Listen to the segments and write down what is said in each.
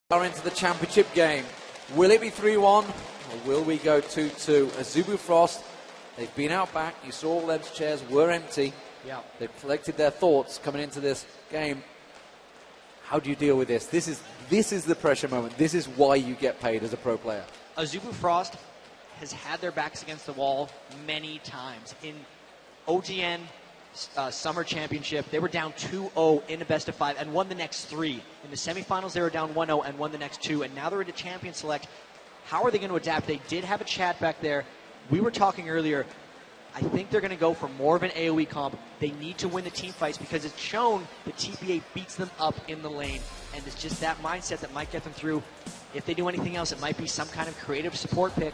Are into the championship game. Will it be 3-1 or will we go 2-2? Azubu Frost, they've been out back. You saw all those chairs were empty. Yeah. They've collected their thoughts coming into this game. How do you deal with this? This is the pressure moment. This is why you get paid as a pro player. Azubu Frost has had their backs against the wall many times. In OGN Summer Championship, they were down 2-0 in a best of 5 and won the next 3. In the semifinals, they were down 1-0 and won the next 2. And now they're in a champion select. How are they going to adapt? They did have a chat back there. We were talking earlier. I think they're going to go for more of an AoE comp. They need to win the team fights because it's shown that TPA beats them up in the lane. And it's just that mindset that might get them through. If they do anything else, it might be some kind of creative support pick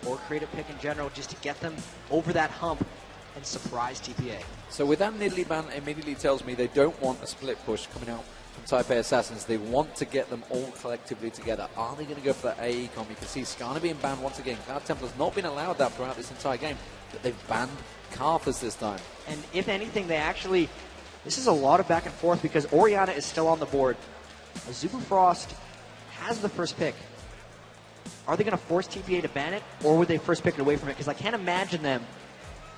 or creative pick in general just to get them over that hump and surprise TPA. So with that Nidalee ban, immediately tells me they don't want a split push coming out from Type A Assassins. They want to get them all collectively together. Are they going to go for that AE comp? You can see Skarner being banned once again. Cloud Templar's not been allowed that throughout this entire game, but they've banned Karthus this time. And if anything, they actually, this is a lot of back and forth because Orianna is still on the board. Azubu Frost has the first pick. Are they going to force TPA to ban it, or would they first pick it away from it? Because I can't imagine them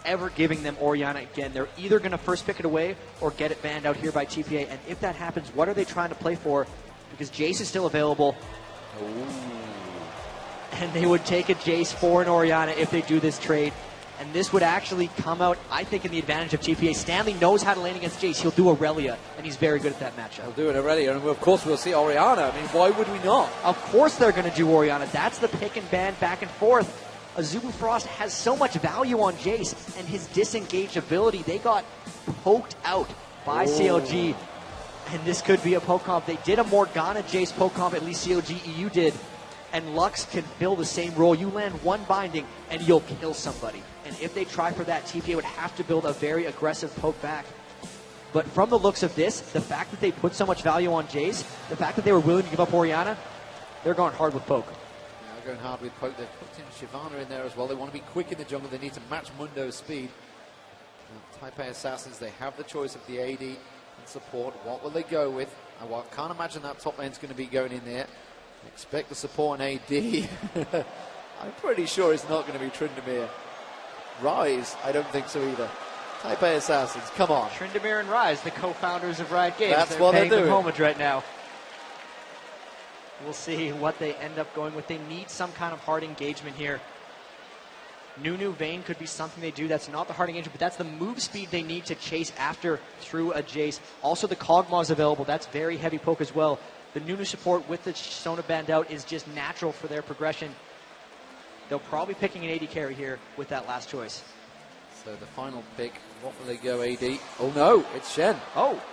ever giving them Orianna again. They're either going to first pick it away or get it banned out here by TPA. And if that happens, what are they trying to play for? Because Jace is still available. Ooh. And they would take a Jace for an Orianna if they do this trade. And this would actually come out, I think, in the advantage of TPA. Stanley knows how to lane against Jace. He'll do Aurelia, and he's very good at that matchup. He'll do it Aurelia, and of course we'll see Orianna. I mean, why would we not? Of course they're going to do Orianna. That's the pick and ban back and forth. Azubu Frost has so much value on Jace, and his disengaged ability, they got poked out by CLG. And this could be a poke comp. They did a Morgana Jace poke comp, at least CLG EU did. And Lux can fill the same role. You land one binding, and you'll kill somebody. And if they try for that, TPA would have to build a very aggressive poke back. But from the looks of this, the fact that they put so much value on Jace, the fact that they were willing to give up Orianna, they're going hard with poke. Going hard with poke. They've put in Shyvana in there as well. They want to be quick in the jungle. They need to match Mundo's speed. Type A Assassins, they have the choice of the AD and support. What will they go with? I can't imagine that top lane's going to be going in there. Expect the support in AD. I'm pretty sure it's not going to be Tryndamere. Rise, I don't think so either. Type A Assassins, come on. Tryndamere and Rise, the co-founders of Riot Games. That's what they're doing. Homage right now. We'll see what they end up going with. They need some kind of hard engagement here. Nunu Vayne could be something they do. That's not the hard engagement, but that's the move speed they need to chase after through a Jace. Also, the Kog'Maw is available. That's very heavy poke as well. The Nunu support with the Sona banned out is just natural for their progression. They'll probably be picking an AD carry here with that last choice. So the final pick, what will they go AD? Oh no, it's Shen. Oh.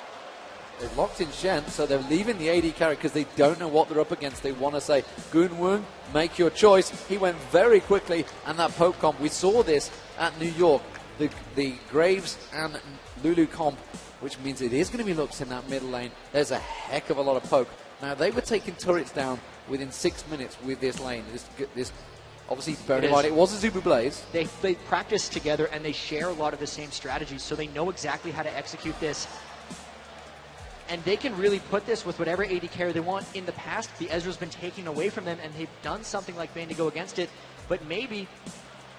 They've locked in Shen, so they're leaving the AD carry because they don't know what they're up against. They want to say, Gunwung, make your choice. He went very quickly, and that poke comp, we saw this at New York, the Graves and Lulu comp, which means it is going to be Lux in that middle lane. There's a heck of a lot of poke. Now, they were taking turrets down within 6 minutes with this lane. This obviously, bearing in mind, it was a Zubu Blaze. They practice together, and they share a lot of the same strategies, so they know exactly how to execute this. And they can really put this with whatever AD carry they want. In the past, the Ezreal's been taken away from them, and they've done something like Vayne to go against it. But maybe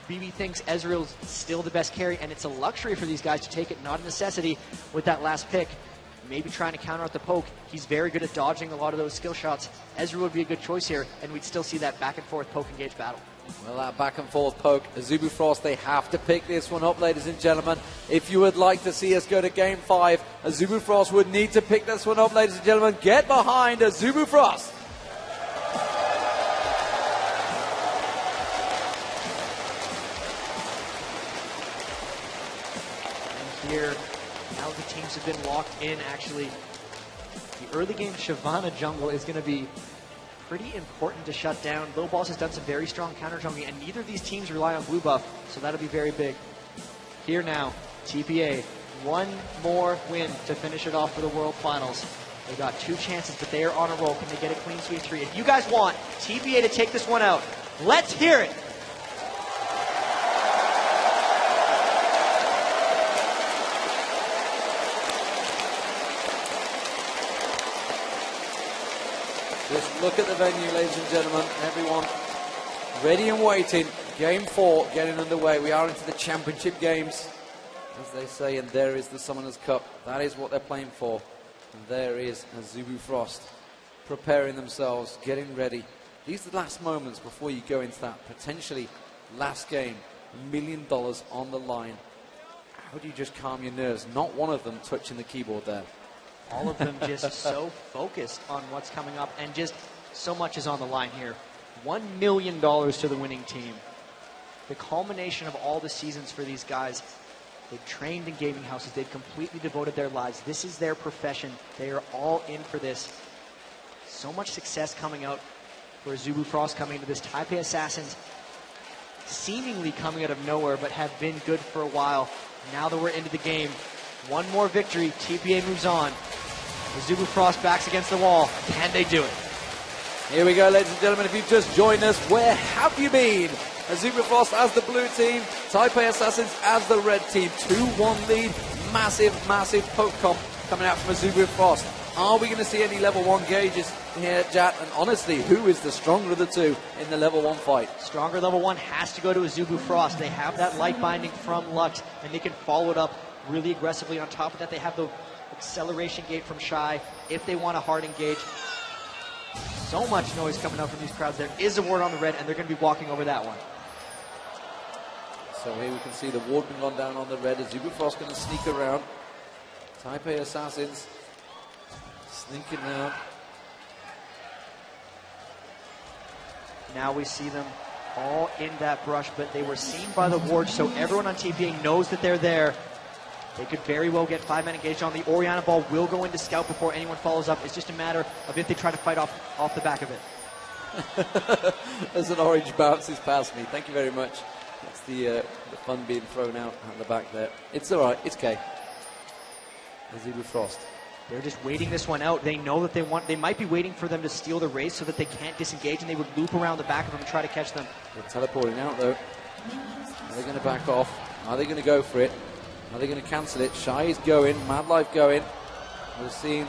BB thinks Ezreal's still the best carry, and it's a luxury for these guys to take it, not a necessity with that last pick. Maybe trying to counter out the poke. He's very good at dodging a lot of those skill shots. Ezreal would be a good choice here, and we'd still see that back and forth poke engage battle. Well, that back and forth poke, Azubu Frost, they have to pick this one up, ladies and gentlemen. If you would like to see us go to Game 5, Azubu Frost would need to pick this one up, ladies and gentlemen. Get behind Azubu Frost. And here, now the teams have been locked in, actually. The early game Shyvana jungle is going to be pretty important to shut down. Low Balls has done some very strong counter jungling, and neither of these teams rely on blue buff, so that'll be very big. Here now, TPA, one more win to finish it off for the World Finals. They got 2 chances, but they are on a roll. Can they get a clean sweep 3? If you guys want TPA to take this one out, let's hear it. Just look at the venue, ladies and gentlemen. Everyone ready and waiting. Game 4 getting underway. We are into the championship games, as they say, and there is the Summoners Cup. That is what they're playing for. And there is Azubu Frost preparing themselves, getting ready. These are the last moments before you go into that potentially last game. $1 million on the line. How do you just calm your nerves? Not one of them touching the keyboard there. All of them just so focused on what's coming up, and just so much is on the line here. $1 million to the winning team. The culmination of all the seasons for these guys. They've trained in gaming houses. They've completely devoted their lives. This is their profession. They are all in for this. So much success coming out for Azubu Frost coming into this. Taipei Assassins seemingly coming out of nowhere, but have been good for a while. Now that we're into the game, one more victory, TPA moves on. Azubu Frost backs against the wall. Can they do it? Here we go, ladies and gentlemen. If you've just joined us, where have you been? Azubu Frost as the blue team, Taipei Assassins as the red team. 2-1 lead, massive, massive poke comp coming out from Azubu Frost. Are we going to see any level 1 gauges here, Jat? And honestly, who is the stronger of the two in the level 1 fight? Stronger level 1 has to go to Azubu Frost. They have that light binding from Lux, and they can follow it up really aggressively. On top of that, they have the acceleration gate from Shy if they want a hard engage. So much noise coming out from these crowds. There is a ward on the red, and they're going to be walking over that one. So here we can see the ward being gone down on the red. Azubu Frost going to sneak around. Taipei Assassins sneaking around. Now we see them all in that brush, but they were seen by the ward, so everyone on TPA knows that they're there. They could very well get 5-man engaged on. The Oriana ball will go into scout before anyone follows up. It's just a matter of if they try to fight off the back of it. As an orange bounces past me. Thank you very much. That's the fun being thrown out at the back there. It's all right. It's okay. Azubu Frost. They're just waiting this one out. They know that they might be waiting for them to steal the race so that they can't disengage, and they would loop around the back of them and try to catch them. They're teleporting out, though. Are they going to back off? Are they going to go for it? Are they going to cancel it? Shy is going. Mad Life going. We're seeing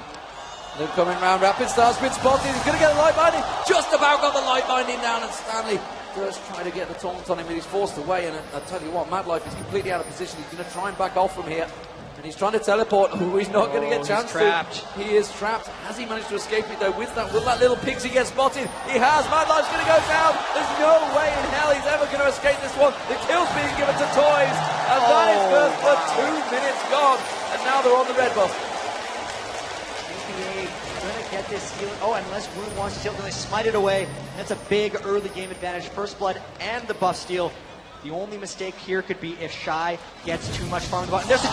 them coming round. Rapid Star's been spotted. He's going to get the light binding. Just about got the light binding down, and Stanley does try to get the taunt on him, but he's forced away. And I tell you what, Mad Life is completely out of position. He's going to try and back off from here. And he's trying to teleport. Oh, he's not going to get a chance trapped. to. He is trapped. Has he managed to escape it, though? Will that little pixie get spotted? He has. Mad Life's going to go down. There's no way in hell he's ever going to escape this one. The kill's being given to Toys. And that is first for 2 minutes gone. And now they're on the red buff. TPA going to get this steal. Oh, unless Wound wants to steal, then they smite it away. That's a big early game advantage. First blood and the buff steal. The only mistake here could be if Shy gets too much farm. And there's a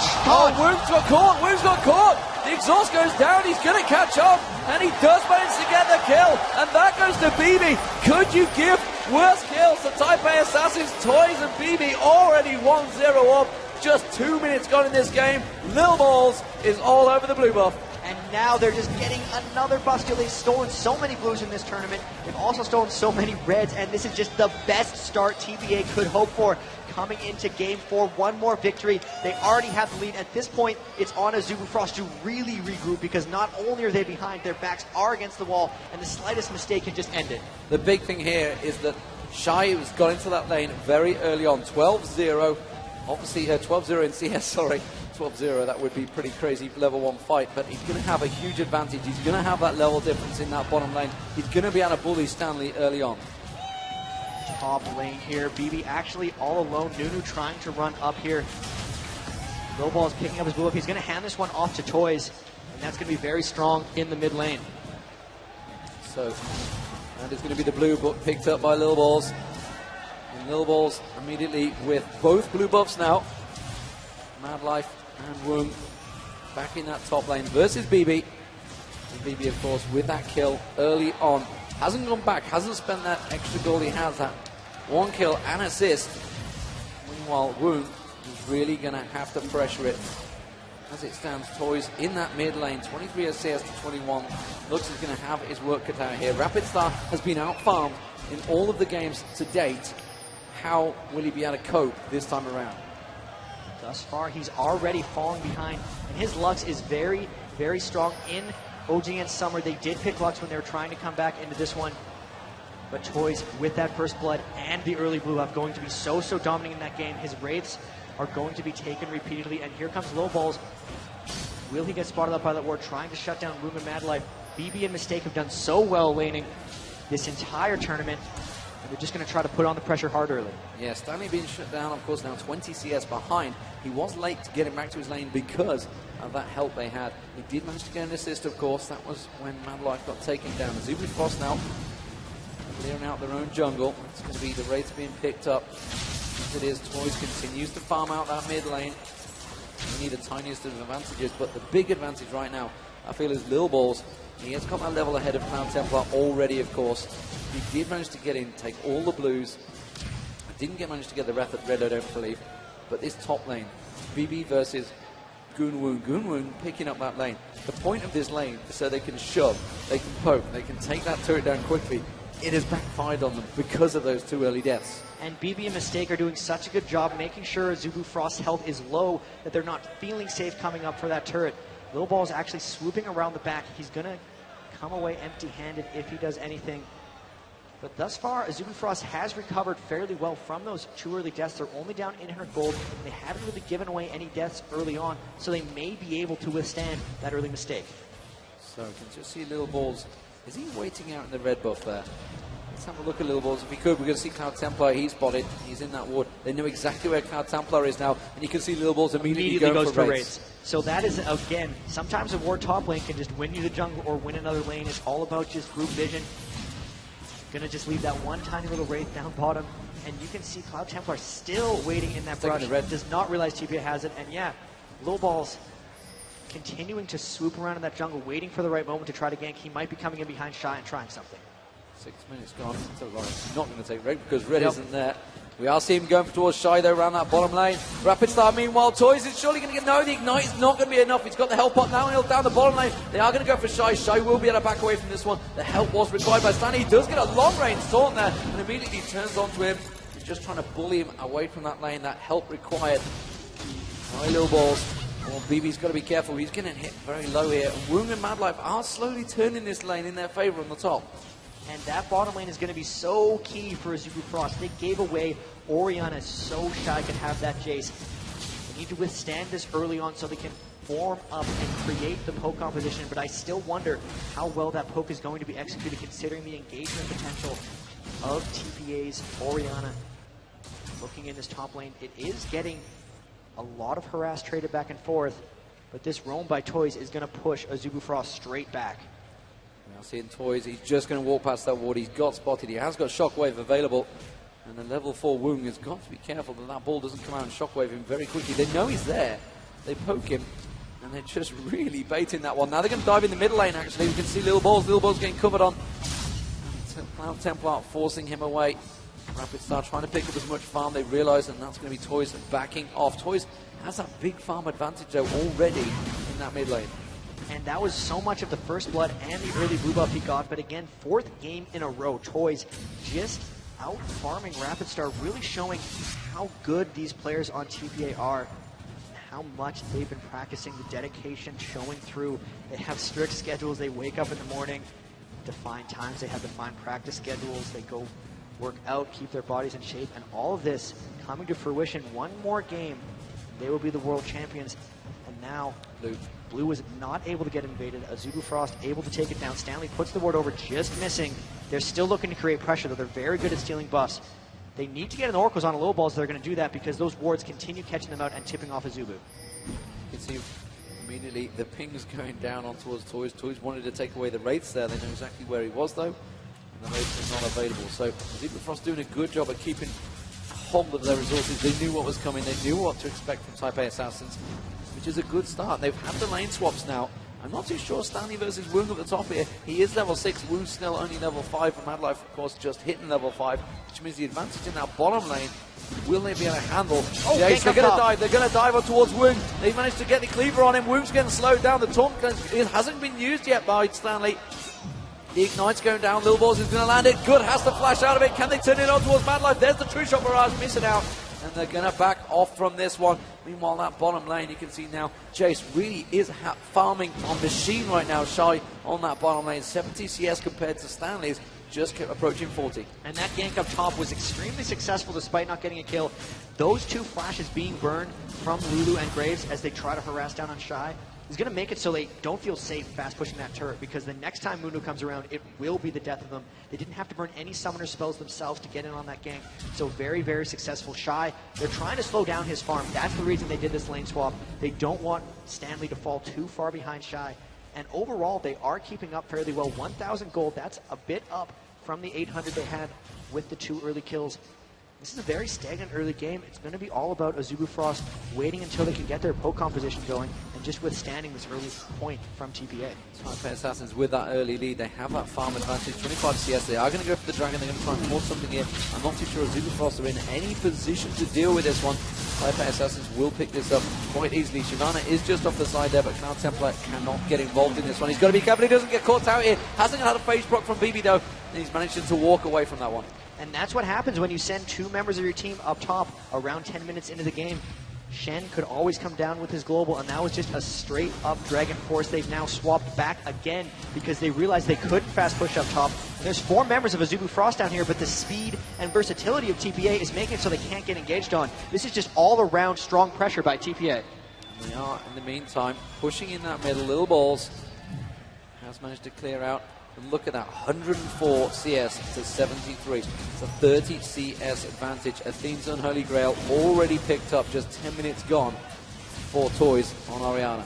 Wound's got caught. Wound's got caught. The exhaust goes down. He's going to catch on. And he does manage to get the kill. And that goes to BB. Could you give worse kills to Taipei Assassins? Toys and BB already 1-0 up. Just 2 minutes gone in this game. Lil Balls is all over the blue buff. And now they're just getting another buff steal. They've stolen so many blues in this tournament. They've also stolen so many reds, and this is just the best start TPA could hope for coming into Game 4. One more victory. They already have the lead. At this point, it's on Azubu Frost to really regroup, because not only are they behind, their backs are against the wall, and the slightest mistake can just end it. The big thing here is that Shy has got into that lane very early on. 12-0. Obviously, 12-0 in CS, sorry. 12-0, that would be pretty crazy level 1 fight, but he's going to have a huge advantage. He's going to have that level difference in that bottom lane. He's going to be able to bully Stanley early on. Top lane here. BB actually all alone. Nunu trying to run up here. Lowball is picking up his blue up. He's going to hand this one off to Toys, and that's going to be very strong in the mid lane. So, and it's going to be the blue picked up by Lil Balls. And Lil Balls immediately with both blue buffs now. Mad Life and Woong back in that top lane versus BB. And BB, of course, with that kill early on. Hasn't gone back, hasn't spent that extra gold. He has that 1 kill and assist. Meanwhile, Woong is really going to have to pressure it. As it stands, Toys in that mid lane, 23 assists to 21. Looks is going to have his work cut out here. Rapid Star has been out-farmed in all of the games to date. How will he be able to cope this time around? Thus far, he's already falling behind, and his Lux is very, very strong in OGN Summer, they did pick Lux when they were trying to come back into this one. But Toys, with that first blood and the early blue buff, going to be so dominant in that game. His Wraiths are going to be taken repeatedly, and here comes Low Balls. Will he get spotted up by that ward, trying to shut down Room and Mad Life? BB and Mistake have done so well laning this entire tournament, and they're just going to try to put on the pressure hard early. Yeah, Stanley being shut down, of course, now 20 CS behind. He was late to get him back to his lane because of that help they had. He did manage to get an assist, of course. That was when Mad Life got taken down. Hiçbir Frost now clearing out their own jungle. It's going to be the Wraiths being picked up. As it is, Toys continues to farm out that mid lane. We need the tiniest of advantages, but the big advantage right now, I feel, is Lil Balls. He has got that level ahead of Cloud Templar already, of course. He did manage to get in, take all the blues. Didn't manage to get the red, I don't believe. But this top lane, BB versus Goonwoon. Goonwoon picking up that lane. The point of this lane is so they can shove, they can poke, they can take that turret down quickly. It has backfired on them because of those 2 early deaths. And BB and Mistake are doing such a good job making sure Hiçbir Frost's health is low, that they're not feeling safe coming up for that turret. Lil Ball's actually swooping around the back. He's going to come away empty-handed if he does anything. But thus far, Hiçbir Frost has recovered fairly well from those 2 early deaths. They're only down 800 gold. They haven't really given away any deaths early on, so they may be able to withstand that early mistake. So you can just see Lil Balls. Is he waiting out in the red buff there? Let's have a look at Lil Balls if we could. We're going to see Cloud Templar. He's spotted. He's in that ward. They know exactly where Cloud Templar is now, and you can see Lil Balls immediately goes for raids. So that is, again, sometimes a ward top lane can just win you the jungle or win another lane. It's all about just group vision. Going to just leave that one tiny little Wraith down bottom, and you can see Cloud Templar still waiting in that brush. Does not realize TPA has it, and yeah, Lil Balls continuing to swoop around in that jungle, waiting for the right moment to try to gank. He might be coming in behind Shy and trying something. 6 minutes gone. He's not going to take Red because Red isn't there. We are seeing him going towards Shy though around that bottom lane. Rapid Star meanwhile, Toys is surely going to get, no, the Ignite is not going to be enough. He's got the help pot now and he'll down the bottom lane. They are going to go for Shy. Shy will be able to back away from this one. The help was required by Stanley. He does get a long range taunt there and immediately turns onto him. He's just trying to bully him away from that lane. That help required. High Lil Balls. Well, BB's got to be careful. He's getting hit very low here. And Woong and Mad Life are slowly turning this lane in their favor on the top. And that bottom lane is going to be so key for Hiçbir Frost. They gave away Orianna so Shy can have that Jace. They need to withstand this early on so they can form up and create the poke composition, but I still wonder how well that poke is going to be executed considering the engagement potential of TPA's Orianna. Looking in this top lane, it is getting a lot of harass traded back and forth, but this roam by Toys is going to push Hiçbir Frost straight back. Now seeing Toys, he's just going to walk past that ward. He's got spotted. He has got Shockwave available. And the level 4 Woong has got to be careful that that ball doesn't come out and Shockwave him very quickly. They know he's there. They poke him. And they're just really baiting that one. Now they're going to dive in the middle lane, actually. We can see Lil Balls. Lil Balls getting covered on. Cloud Templar forcing him away. Rapid Star trying to pick up as much farm. They realise, and that's going to be Toys backing off. Toys has that big farm advantage, though, already in that mid lane. And that was so much of the first blood and the early blue buff he got. But again, 4th game in a row. Toys just out farming Rapid Star, really showing how good these players on TPA are, how much they've been practicing, the dedication showing through. They have strict schedules. They wake up in the morning, defined times. They have defined practice schedules. They go work out, keep their bodies in shape, and all of this coming to fruition. One more game, they will be the world champions. And now Blue was not able to get invaded. Hiçbir Frost able to take it down. Stanley puts the ward over, just missing. They're still looking to create pressure, though. They're very good at stealing buffs. They need to get an Oracles on a Low Balls. They're going to do that because those wards continue catching them out and tipping off Hiçbir. You can see immediately the pings going down on towards Toys. Toys wanted to take away the Wraiths there. They know exactly where he was, though. And the Wraiths are not available. So Hiçbir Frost doing a good job at keeping hold of their resources. They knew what was coming. They knew what to expect from Type A Assassins, which is a good start. They've had the lane swaps now. I'm not too sure Stanley versus Woong at the top here. He is level 6. Woong's still only level 5. From Mad Life, of course, just hitting level 5, which means the advantage in that bottom lane. Will they be able to handle? Oh, Jace, they're going to dive. They're going to dive on towards Woong. They've managed to get the cleaver on him. Woong's getting slowed down. The taunt hasn't been used yet by Stanley. The Ignite's going down. Lil Balls is going to land it. Good, has to flash out of it. Can they turn it on towards Mad Life? There's the True Shot barrage, missing out. and they're going to back off from this one. Meanwhile, that bottom lane, you can see now, Chase really is farming on machine right now. Shy on that bottom lane, 70 CS compared to Stanley's, just kept approaching 40. And that gank up top was extremely successful despite not getting a kill. Those two flashes being burned from Lulu and Graves as they try to harass down on Shy is going to make it so they don't feel safe fast pushing that turret, because the next time Mundo comes around, it will be the death of them. They didn't have to burn any summoner spells themselves to get in on that gank. So very, very successful. Shy, they're trying to slow down his farm. That's the reason they did this lane swap. They don't want Stanley to fall too far behind Shy. And overall, they are keeping up fairly well. 1,000 gold, that's a bit up from the 800 they had with the 2 early kills. This is a very stagnant early game. It's going to be all about Azubu Frost waiting until they can get their poke composition going and just withstanding this early point from TPA. TPA Assassins with that early lead, they have that farm advantage, 25 CS. They are going to go for the dragon, they're going to try and force something here. I'm not too sure Azubu Frost are in any position to deal with this one. TPA Assassins will pick this up quite easily. Shyvana is just off the side there, but Cloud Templar cannot get involved in this one. He's got to be careful he doesn't get caught out here. Hasn't had a phase proc from BB though, and he's managed to walk away from that one. And that's what happens when you send 2 members of your team up top around 10 minutes into the game. Shen could always come down with his global, and that was just a straight up Dragon Force. They've now swapped back again because they realized they couldn't fast push up top. And there's 4 members of Azubu Frost down here, but the speed and versatility of TPA is making it so they can't get engaged on. This is just all around strong pressure by TPA. They are, in the meantime, pushing in that middle. Little Balls has managed to clear out. And look at that, 104 CS to 73. It's a 30 CS advantage. Athene's Unholy Grail already picked up, just 10 minutes gone for Toys on Orianna.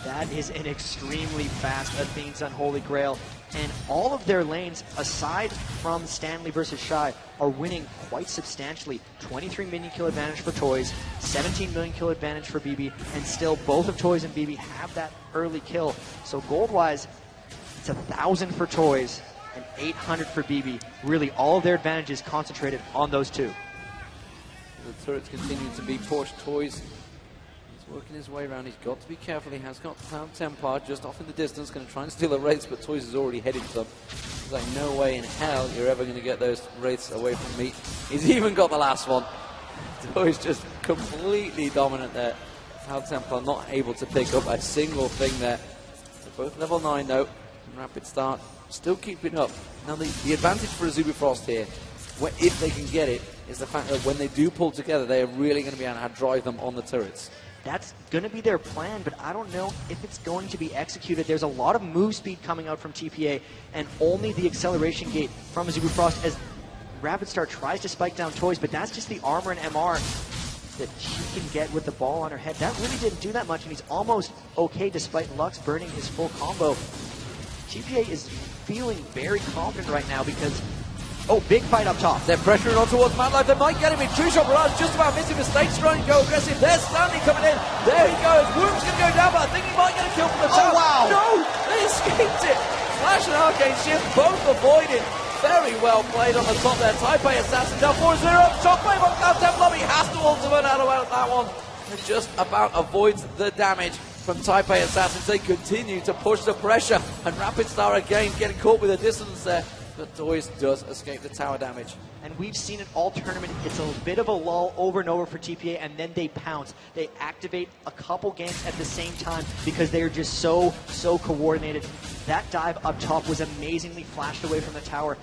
That is an extremely fast Athene's Unholy Grail. And all of their lanes, aside from Stanley versus Shy, are winning quite substantially. 23 million kill advantage for Toys, 17 million kill advantage for BB, and still both of Toys and BB have that early kill. So gold-wise, it's 1,000 for Toys and 800 for BB. Really, all of their advantages concentrated on those two. The turrets continue to be pushed. Toys, he's working his way around. He's got to be careful. He has got Cloud Templar just off in the distance, going to try and steal a Wraiths, but Toys is already heading to them. There's like no way in hell you're ever going to get those Wraiths away from me. He's even got the last one. Toys just completely dominant there. Cloud Templar not able to pick up a single thing there. They're both level 9 though. Rapid Start still keeping up. Now the advantage for Azubu Frost here, if they can get it, is the fact that when they do pull together, they are really going to be able to drive them on the turrets. That's going to be their plan, but I don't know if it's going to be executed. There's a lot of move speed coming out from TPA, and only the acceleration gate from Azubu Frost as Rapid Start tries to spike down Toys, but that's just the armor and MR that she can get with the ball on her head. That really didn't do that much, and he's almost okay despite Lux burning his full combo. TPA is feeling very confident right now because, big fight up top. They're pressuring on towards Mad Life. They might get him in. True Shot Barrage just about missing. Mistakes trying to go aggressive. There's Stanley coming in. There he goes. Womb's going to go down, but I think he might get a kill from the top. Oh, wow. No, they escaped it. Flash and Arcane Shift both avoided. Very well played on the top there. TPA Assassin down 4-0 up top. Wave on Cloud Templar. He has to ultimate out of that one. It just about avoids the damage from TPA Assassins. They continue to push the pressure, and Rapid Star again getting caught with a distance there, but Toys does escape the tower damage. And we've seen it all tournament. It's a bit of a lull over and over for TPA, and then they pounce. They activate a couple ganks at the same time because they are just so coordinated. That dive up top was amazingly flashed away from the tower.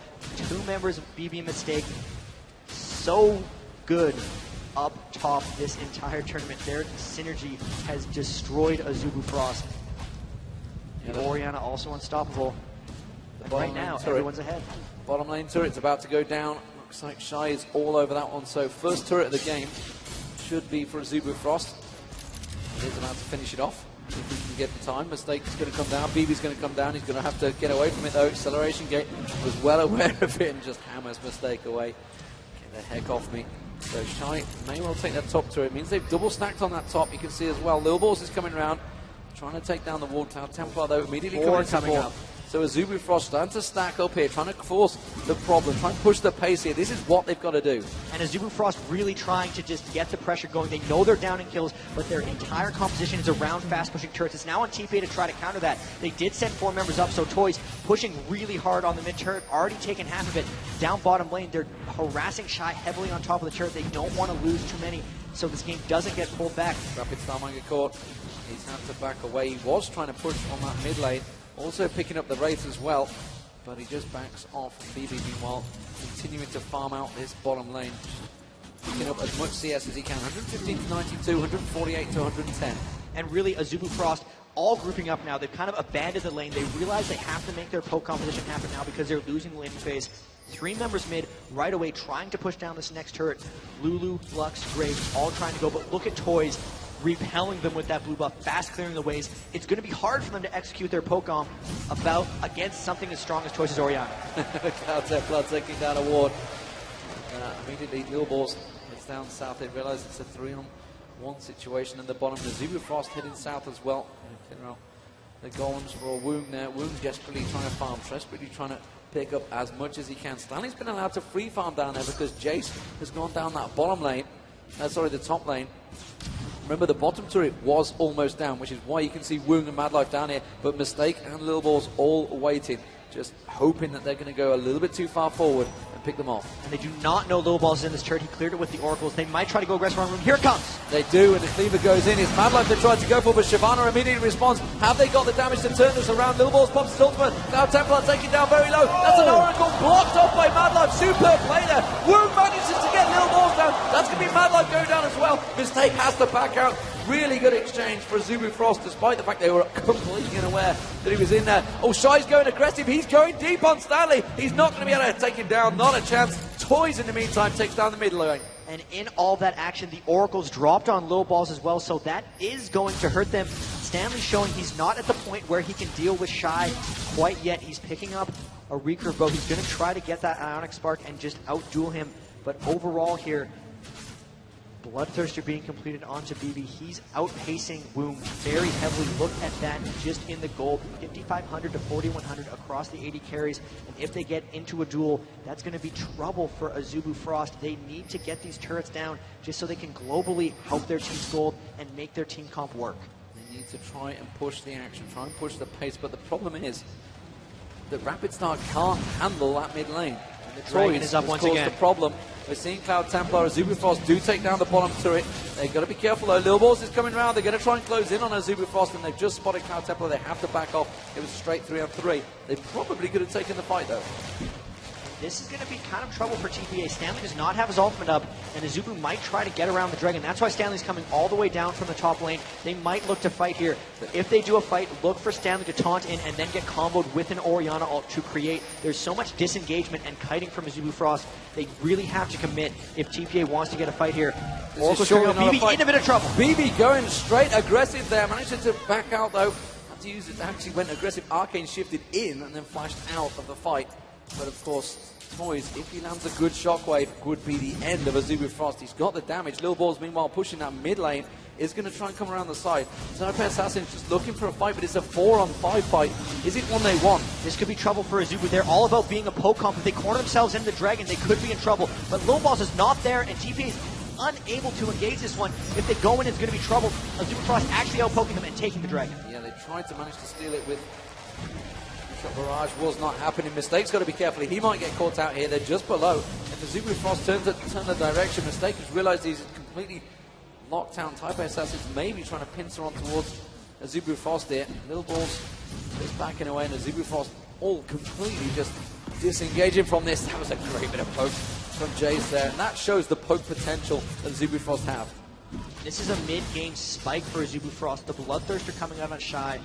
2 members of BB Mistake, so good up top this entire tournament. Their synergy has destroyed Azubu Frost. And Orianna also unstoppable. But right now, everyone's ahead. Bottom lane turret's about to go down. Looks like Shy is all over that one. So first turret of the game should be for Azubu Frost. He's about to finish it off. If he can get the time. Mistake's going to come down. BB's going to come down. He's going to have to get away from it though. Acceleration gate was well aware of it and just hammers Mistake away. Get the heck off me. So Shy may well take that top turret. It means they've double stacked on that top. You can see as well. Lil Balls is coming around, trying to take down the wall. Cloud Templar though immediately coming up. So Azubu Frost starting to stack up here, trying to force the problem, trying to push the pace here. This is what they've got to do. And Azubu Frost really trying to just get the pressure going. They know they're down in kills, but their entire composition is around fast-pushing turrets. It's now on TPA to try to counter that. They did send 4 members up, so Toys pushing really hard on the mid-turret, already taken half of it. Down bottom lane, they're harassing Shy heavily on top of the turret. They don't want to lose too many, so this game doesn't get pulled back. Rapid Star might get caught. He's had to back away. He was trying to push on that mid lane, also picking up the Wraith as well, but he just backs off. BB, meanwhile, continuing to farm out this bottom lane, picking up as much CS as he can. 115 to 92, 148 to 110. And really, Azubu Frost all grouping up now. They've kind of abandoned the lane. They realize they have to make their poke composition happen now because they're losing the lane phase. 3 members mid right away trying to push down this next turret. Lulu, Lux, Graves all trying to go, but look at Toys repelling them with that blue buff, fast clearing the ways. It's going to be hard for them to execute their poke-on against something as strong as Toys' Orianna. Cloudtech Blood taking down a ward. Immediately, Lil Balls heads down south. They realize it's a 3-on-1 situation in the bottom. The Azubu Frost heading south as well. The golems for a Wound there. Wound desperately trying to farm, desperately trying to pick up as much as he can. Stanley's been allowed to free farm down there because Jace has gone down that bottom lane. The top lane. Remember, the bottom turret was almost down, which is why you can see Woong and Madlife down here, but Mistake and Lil Balls all waiting, just hoping that they're going to go a little bit too far forward and pick them off. And they do not know Lil Balls is in this turret. He cleared it with the Oracles. They might try to go aggressive on room. Here it comes! They do, and the Cleaver goes in. It's Madlife they tried to go for, but Shyvana immediately responds. Have they got the damage to turn this around? Lil Balls pops his ultimate. Now Templar taking down very low. That's an Oracle blocked off by Madlife. Superb play there. Woong manages to get Lil Balls down. That's going to be Madlife going down as well. Mistake has to back out. Really good exchange for Azubu Frost, despite the fact they were completely unaware that he was in there. Oh, Shy's going aggressive. He's going deep on Stanley. He's not going to be able to take him down. Not a chance. Toys, in the meantime, takes down the middle lane. And in all that action, the Oracles dropped on Lil Balls as well, so that is going to hurt them. Stanley showing he's not at the point where he can deal with Shy quite yet. He's picking up a recurve bow. He's going to try to get that Ionic Spark and just outduel him. But overall here, Bloodthirster being completed onto BB. He's outpacing Woong very heavily. Look at that just in the gold. 5,500 to 4,100 across the 80 carries. And if they get into a duel, that's going to be trouble for Azubu Frost. They need to get these turrets down just so they can globally help their team's gold and make their team comp work. They need to try and push the action, try and push the pace. But the problem is that Rapid Star can't handle that mid lane. And the Dragon is up once again. The problem. We're seeing Cloud Templar, Azubu Frost do take down the bottom turret. They've got to be careful though. Lil Balls is coming around. They're going to try and close in on Azubu Frost, and they've just spotted Cloud Templar. They have to back off. It was straight 3-on-3. They probably could have taken the fight though. This is going to be kind of trouble for TPA. Stanley does not have his ultimate up, and Azubu might try to get around the Dragon. That's why Stanley's coming all the way down from the top lane. They might look to fight here. But if they do a fight, look for Stanley to taunt in and then get comboed with an Orianna ult to create. There's so much disengagement and kiting from Azubu Frost. They really have to commit if TPA wants to get a fight here. Oracle's showing BB in a bit of trouble. BB going straight aggressive there. Managed to back out though. Had to use it. Actually went aggressive. Arcane shifted in and then flashed out of the fight. But of course, Toys, if he lands a good shockwave, would be the end of Azubu Frost. He's got the damage. Lil Balls, meanwhile, pushing that mid lane, is going to try and come around the side. Sniper Assassin's just looking for a fight, but it's a 4-on-5 fight. Is it one they want? This could be trouble for Azubu. They're all about being a poke comp. If they corner themselves into the Dragon, they could be in trouble. But Lil Balls is not there, and TPA is unable to engage this one. If they go in, it's going to be trouble. Azubu Frost actually outpoking them and taking the Dragon. Yeah, they tried to manage to steal it with... Barrage was not happening. Mistake's got to be careful. He might get caught out here. They're just below. If Azubu Frost turn the direction, Mistake has realized he's completely locked down. Type Assassin's maybe trying to pincer on towards Azubu Frost here. Lil Balls just backing away, and Azubu Frost all completely just disengaging from this. That was a great bit of poke from Jace there, and that shows the poke potential that Azubu Frost have. This is a mid-game spike for Azubu Frost. The Bloodthirster coming out on Shy.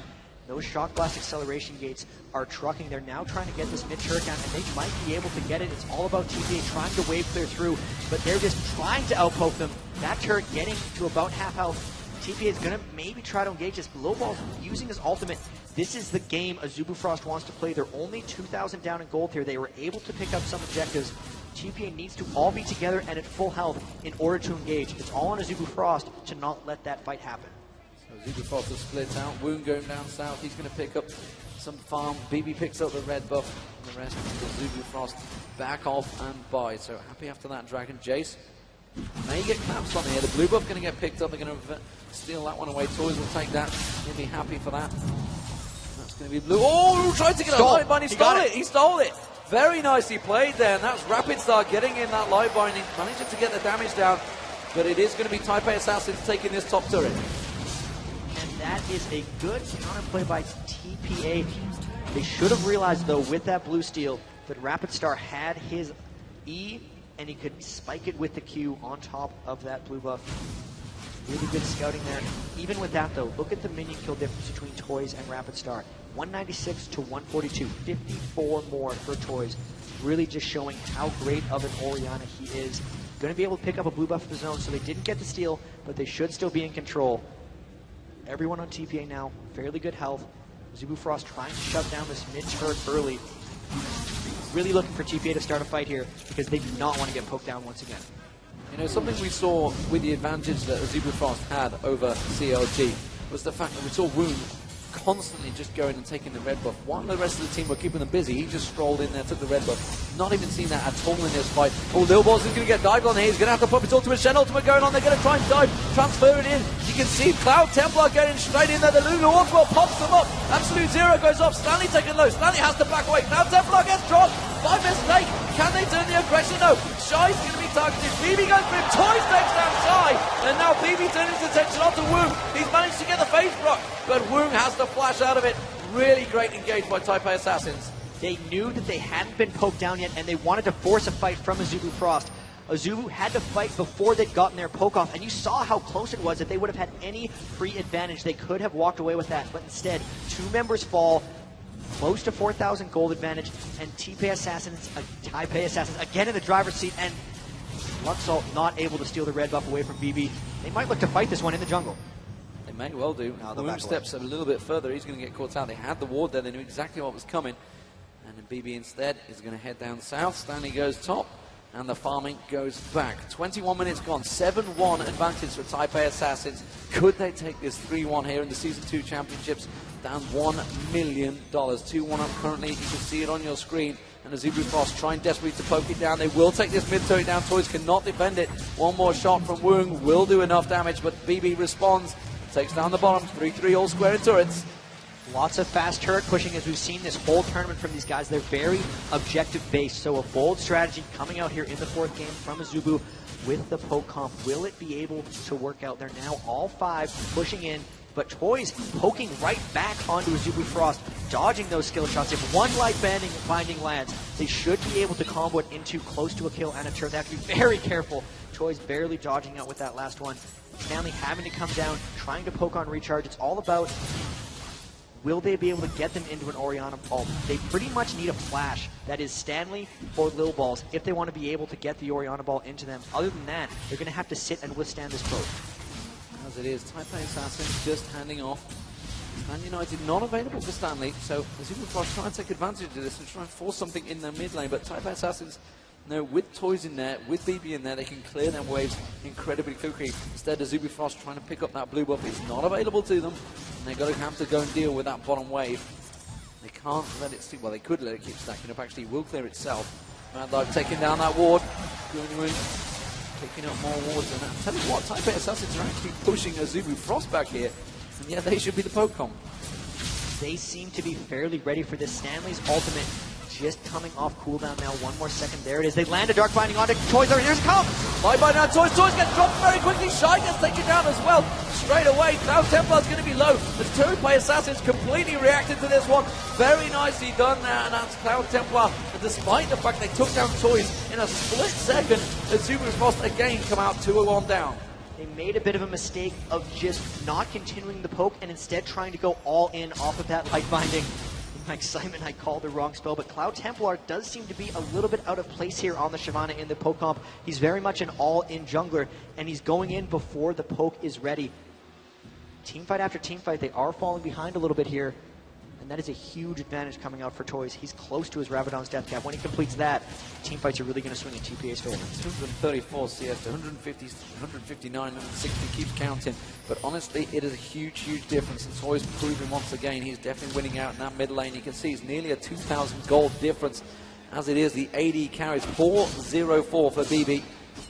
Those Shock Blast acceleration gates are trucking. They're now trying to get this mid-turret down, and they might be able to get it. It's all about TPA trying to wave clear through, but they're just trying to outpoke them. That turret getting to about half health. TPA is going to maybe try to engage this. Lil Balls using his ultimate. This is the game Azubu Frost wants to play. They're only 2,000 down in gold here. They were able to pick up some objectives. TPA needs to all be together and at full health in order to engage. It's all on Azubu Frost to not let that fight happen. Azubu Frost has split out. Wound going down south. He's going to pick up some farm. BB picks up the red buff, and the rest of the Zubu Frost back off and buy. So happy after that Dragon. Jace may get claps on here. The blue buff going to get picked up. They're going to steal that one away. Toys will take that. He'll be happy for that. That's going to be blue. Oh, tried to get a live bind. He stole it. He stole it. Very nicely played there. And that's Rapid Star getting in that live binding, managing to get the damage down. But it is going to be Type A Assassins taking this top turret. And that is a good counterplay by TPA. They should have realized, though, with that blue steal, that Rapid Star had his E, and he could spike it with the Q on top of that blue buff. Really good scouting there. Even with that, though, look at the minion kill difference between Toys and Rapid Star. 196 to 142, 54 more for Toys. Really just showing how great of an Orianna he is. Going to be able to pick up a blue buff of his own, so they didn't get the steal, but they should still be in control. Everyone on TPA now, fairly good health. Zubu Frost trying to shut down this mid turret early. Really looking for TPA to start a fight here, because they do not want to get poked down once again. You know, something we saw with the advantage that Zubu Frost had over CLG was the fact that we saw Wound constantly just going and taking the red buff. While the rest of the team were keeping them busy, he just strolled in there, took the red buff. Not even seen that at all in this fight. Oh, Lil Balls is going to get dived on here. He's going to have to pop his ultimate, Shen ultimate going on. They're going to try and dive, transfer it in. You can see Cloud Templar getting straight in there. The Lulu Oswald pops them up. Absolute Zero goes off. Stanley taking low. Stanley has to back away. Cloud Templar gets dropped by mistake. Can they turn the aggression? No. Shy's going to be targeted. BB goes for him. Toys takes down Shy. And now BB turns his attention onto Woong. He's managed to get the phase block, but Woong has to flash out of it. Really great engage by Type A Assassins. They knew that they hadn't been poked down yet, and they wanted to force a fight from Azubu Frost. Azubu had to fight before they'd gotten their poke off, and you saw how close it was. That they would have had any free advantage, they could have walked away with that. But instead, two members fall, close to 4,000 gold advantage, and TPA Assassins, Type A Assassins again in the driver's seat, and Luxalt not able to steal the red buff away from BB. They might look to fight this one in the jungle. They may well do. Woong steps a little bit further. He's going to get caught out. They had the ward there. They knew exactly what was coming. And then BB instead is going to head down south. Stanley goes top, and the farming goes back. 21 minutes gone. 7-1 advantage for Type A Assassins. Could they take this 3-1 here in the Season 2 Championships? Down $1 million. 2-1 up currently. You can see it on your screen. And Azubu Frost trying desperately to poke it down. They will take this mid turret down. Toys cannot defend it. One more shot from Woong will do enough damage, but BB responds. Takes down the bottom. 3-3 all square in turrets. Lots of fast turret pushing, as we've seen this whole tournament from these guys. They're very objective-based, so a bold strategy coming out here in the fourth game from Azubu with the poke comp. Will it be able to work out? They're now all five pushing in, but Toys poking right back onto Azubu Frost, dodging those skill shots. If one light binding lands, they should be able to combo it into close to a kill and a turret. They have to be very careful. Toys barely dodging out with that last one. Stanley having to come down, trying to poke on recharge. It's all about, will they be able to get them into an Orianna ball? They pretty much need a flash. That is Stanley or Lil Balls if they want to be able to get the Orianna ball into them. Other than that, they're going to have to sit and withstand this poke. As it is, Type A Assassins just handing off. Man United not available for Stanley, so Azubu Frost trying to take advantage of this and try and force something in their mid lane, but Type A Assassins, no, with Toys in there, with BB in there, they can clear their waves incredibly quickly. Instead, Azubu Frost trying to pick up that blue buff. It's not available to them, and they're going to have to go and deal with that bottom wave. They can't let it stick. Well, they could let it keep stacking up. Actually, it will clear itself. Mad Dog taking down that ward. Picking up more wards. And I tell you what, Type A Assassins are actually pushing Azubu Frost back here. And yeah, they should be the poke comp. They seem to be fairly ready for this. Stanley's ultimate just coming off cooldown now. One more second. There it is. They land a Dark Binding onto Toys. Here's come. Light Binding on Toys. Toys gets dropped very quickly. Shy gets taken down as well. Straight away. Cloud Templar's going to be low. The turret by Assassins completely reacted to this one. Very nicely done there. And that's Cloud Templar. And despite the fact they took down Toys in a split second, Azubu Frost again come out 2-1 down. They made a bit of a mistake of just not continuing the poke and instead trying to go all in off of that Light Binding. In my excitement, I called the wrong spell, but Cloud Templar does seem to be a little bit out of place here on the Shyvana in the poke comp. He's very much an all-in jungler, and he's going in before the poke is ready. Teamfight after teamfight, they are falling behind a little bit here. And that is a huge advantage coming out for Toys. He's close to his Rabadon's death cap. When he completes that, team fights are really going to swing in TPA's favor. 234 CS to 150, 159, 160, keeps counting. But honestly, it is a huge, huge difference. And Toys proving once again he's definitely winning out in that mid lane. You can see it's nearly a 2,000 gold difference. As it is, the AD carries 404 for BB.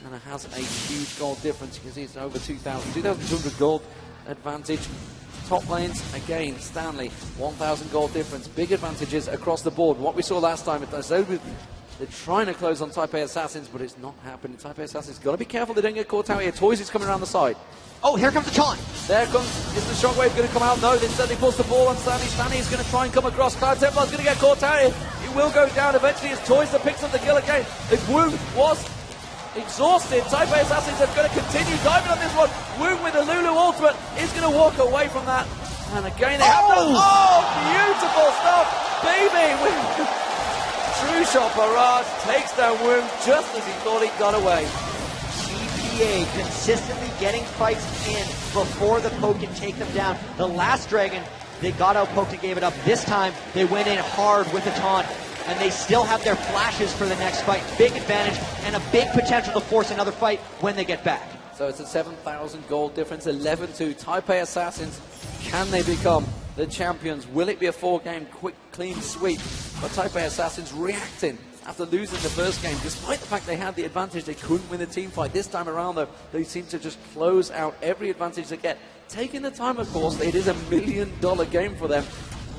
And it has a huge gold difference. You can see it's over 2,000, 2,200 gold advantage. Top lanes, again, Stanley, 1,000 gold difference. Big advantages across the board. What we saw last time at Zobu, they're trying to close on Type A Assassins, but it's not happening. Type A Assassins got to be careful they don't get caught out here. Toys is coming around the side. Oh, here comes the taunt. There comes, is the shockwave going to come out? No, they certainly pulls the ball on Stanley. Stanley is going to try and come across. Cloud Templar's going to get caught out here. He will go down eventually. It's Toys that picks up the kill again. The Wu was exhausted. Type A Assassins are going to continue diving on this one. Wu with the Lulu ultimate is going to walk away from that. And again, they have to. Oh, beautiful stuff. Baby with true shot barrage takes down Wu just as he thought he got away. TPA consistently getting fights in before the poke can take them down. The last dragon, they got out poked and gave it up. This time, they went in hard with the taunt. And they still have their flashes for the next fight. Big advantage and a big potential to force another fight when they get back. So it's a 7,000 gold difference, 11-2. Type A Assassins, can they become the champions? Will it be a 4-game quick, clean sweep? But Type A Assassins reacting after losing the first game. Despite the fact they had the advantage, they couldn't win the team fight. This time around, though, they seem to just close out every advantage they get. Taking the time, of course, it is $1 million game for them.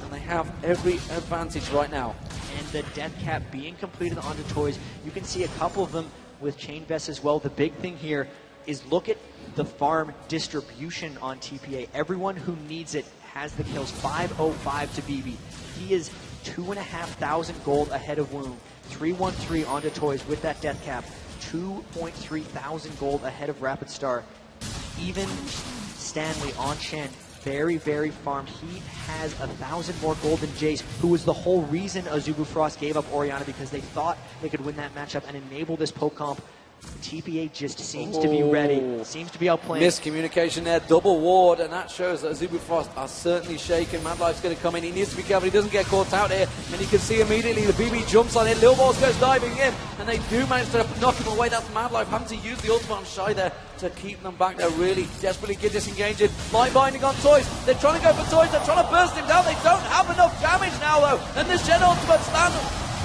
And they have every advantage right now. And the death cap being completed onto Toys, you can see a couple of them with chain vests as well. The big thing here is look at the farm distribution on TPA. Everyone who needs it has the kills. 505 to BB. He is 2,500 gold ahead of Wound. 313 onto Toys with that death cap. 2.3 thousand gold ahead of Rapid Star. Even Stanley on Shen, very, very farmed. He has 1,000 more gold than Jace, who was the whole reason Azubu Frost gave up Orianna, because they thought they could win that matchup and enable this poke comp. TPA just seems to be ready, seems to be outplaying. Miscommunication there, double ward, and that shows that Azubu Frost are certainly shaken. Mad Life's going to come in, he needs to be careful, he doesn't get caught out here, and you can see immediately the BB jumps on it, Lil Balls goes diving in, and they do manage to knock him away. That's Mad Life having to use the ultimate on Shy there to keep them back. They're really desperately disengaging. Light binding on Toys, they're trying to go for Toys, they're trying to burst him down, they don't have enough damage now though, and the Shen ultimate stands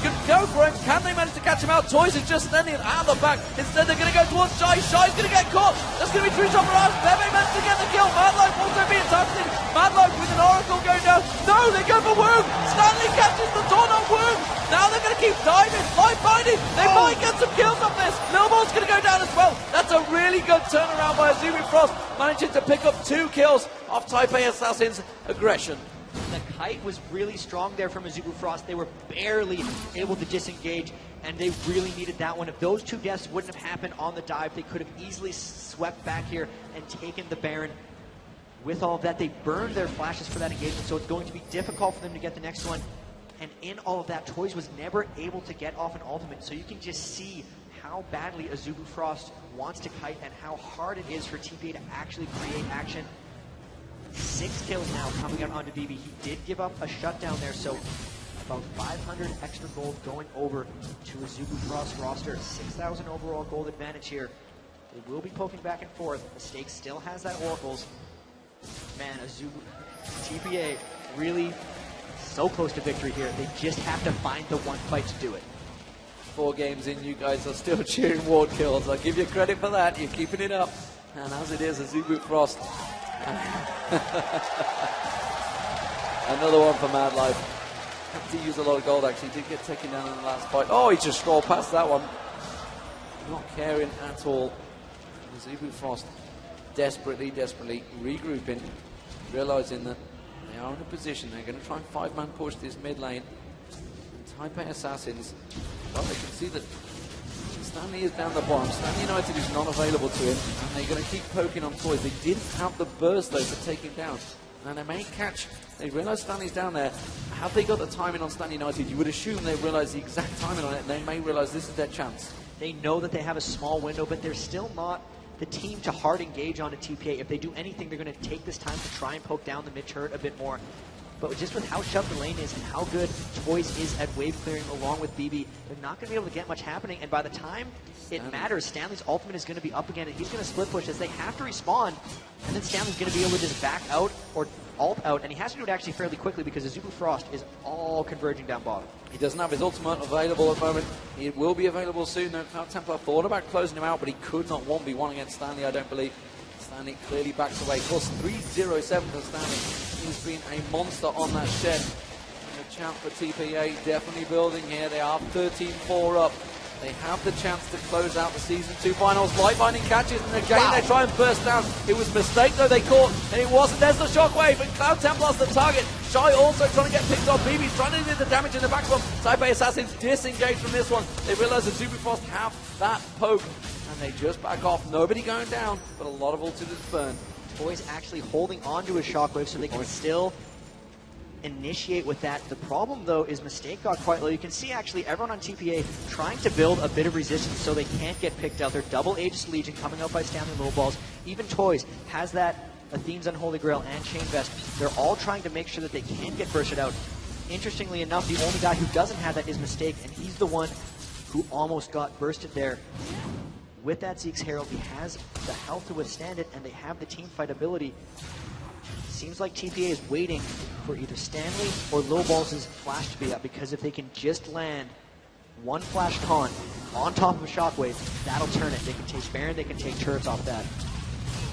can go for him. Can they manage to catch him out? Toys is just standing out the back. Instead, they're going to go towards Shy. Shy's going to get caught. That's going to be true shot barrage. Bebe managed to get the kill. Madlife also being targeted. Madlife with an Oracle going down. No, they go for Wound. Stanley catches the taunt on Wound. Now they're going to keep diving. Light binding. They might get some kills off this. Millball's going to go down as well. That's a really good turnaround by Azubu Frost, managing to pick up 2 kills off Type A Assassin's aggression. The kite was really strong there from Azubu Frost. They were barely able to disengage, and they really needed that one. If those 2 deaths wouldn't have happened on the dive, they could have easily swept back here and taken the Baron. With all of that, they burned their flashes for that engagement, so it's going to be difficult for them to get the next one. And in all of that, Toys was never able to get off an ultimate, so you can just see how badly Azubu Frost wants to kite and how hard it is for TPA to actually create action. 6 kills now coming out onto BB. He did give up a shutdown there, so about 500 extra gold going over to Azubu Frost roster. 6,000 overall gold advantage here. They will be poking back and forth. The Stake still has that Oracles. Man, Azubu, TPA really so close to victory here. They just have to find the one fight to do it. 4 games in, you guys are still cheering ward kills. I'll give you credit for that. You're keeping it up. And as it is, Azubu Frost. Another one for Mad Life. Had to use a lot of gold actually. Did get taken down in the last fight. Oh, he just scrolled past that one. Not caring at all. Azubu Frost desperately regrouping, realizing that they are in a position. They're going to try and 5-man push this mid lane. And Type A Assassins, well, they can see that Stanley is down the bottom. Stanley United is not available to him, and they're going to keep poking on Toys. They didn't have the burst though to take him down. And they may catch. They realize Stanley's down there. Have they got the timing on Stanley United? You would assume they realize the exact timing on it, and they may realize this is their chance. They know that they have a small window, but they're still not the team to hard engage onto TPA. If they do anything, they're going to take this time to try and poke down the mid turret a bit more. but just with how shoved the lane is and how good Toys is at wave clearing along with BB, they're not going to be able to get much happening. And by the time it matters, Stanley's ultimate is going to be up again, and he's going to split push as they have to respawn, and then Stanley's going to be able to just back out or ult out, and he has to do it actually fairly quickly because Azubu Frost is all converging down bottom. He doesn't have his ultimate available at the moment. It will be available soon, though. Cloud Templar thought about closing him out, but he could not 1v1 against Stanley, I don't believe. Stanley clearly backs away. Plus 307 for Stanley. He's been a monster on that shed. And the champ for TPA definitely building here. They are 13-4 up. They have the chance to close out the Season 2 finals. Lightbinding catches, and again they try and burst down. It was a mistake, though, they caught, and it wasn't. There's the shockwave, and Cloud Templar's the target. Shy also trying to get picked off. BB's trying to do the damage in the back of them. Taipei Assassins disengaged from this one. They realize that Azubu Frost have that poke, and they just back off. Nobody going down, but a lot of ultimates burned. Toys actually holding on to his shockwave so they can still initiate with that. The problem, though, is Mistake got quite low. You can see, actually, everyone on TPA trying to build a bit of resistance so they can't get picked out. They're double Aegis Legion coming out by Stanley Low Balls. Even Toys has that Athene's Unholy Grail and Chain Vest. They're all trying to make sure that they can't get bursted out. Interestingly enough, the only guy who doesn't have that is Mistake, and he's the one who almost got bursted there. With that Zeke's Herald, he has the health to withstand it, and they have the team fight ability. Seems like TPA is waiting for either Stanley or Low Balls' flash to be up, because if they can just land one flash taunt on top of a shockwave, that'll turn it. They can take Baron, they can take turrets off that.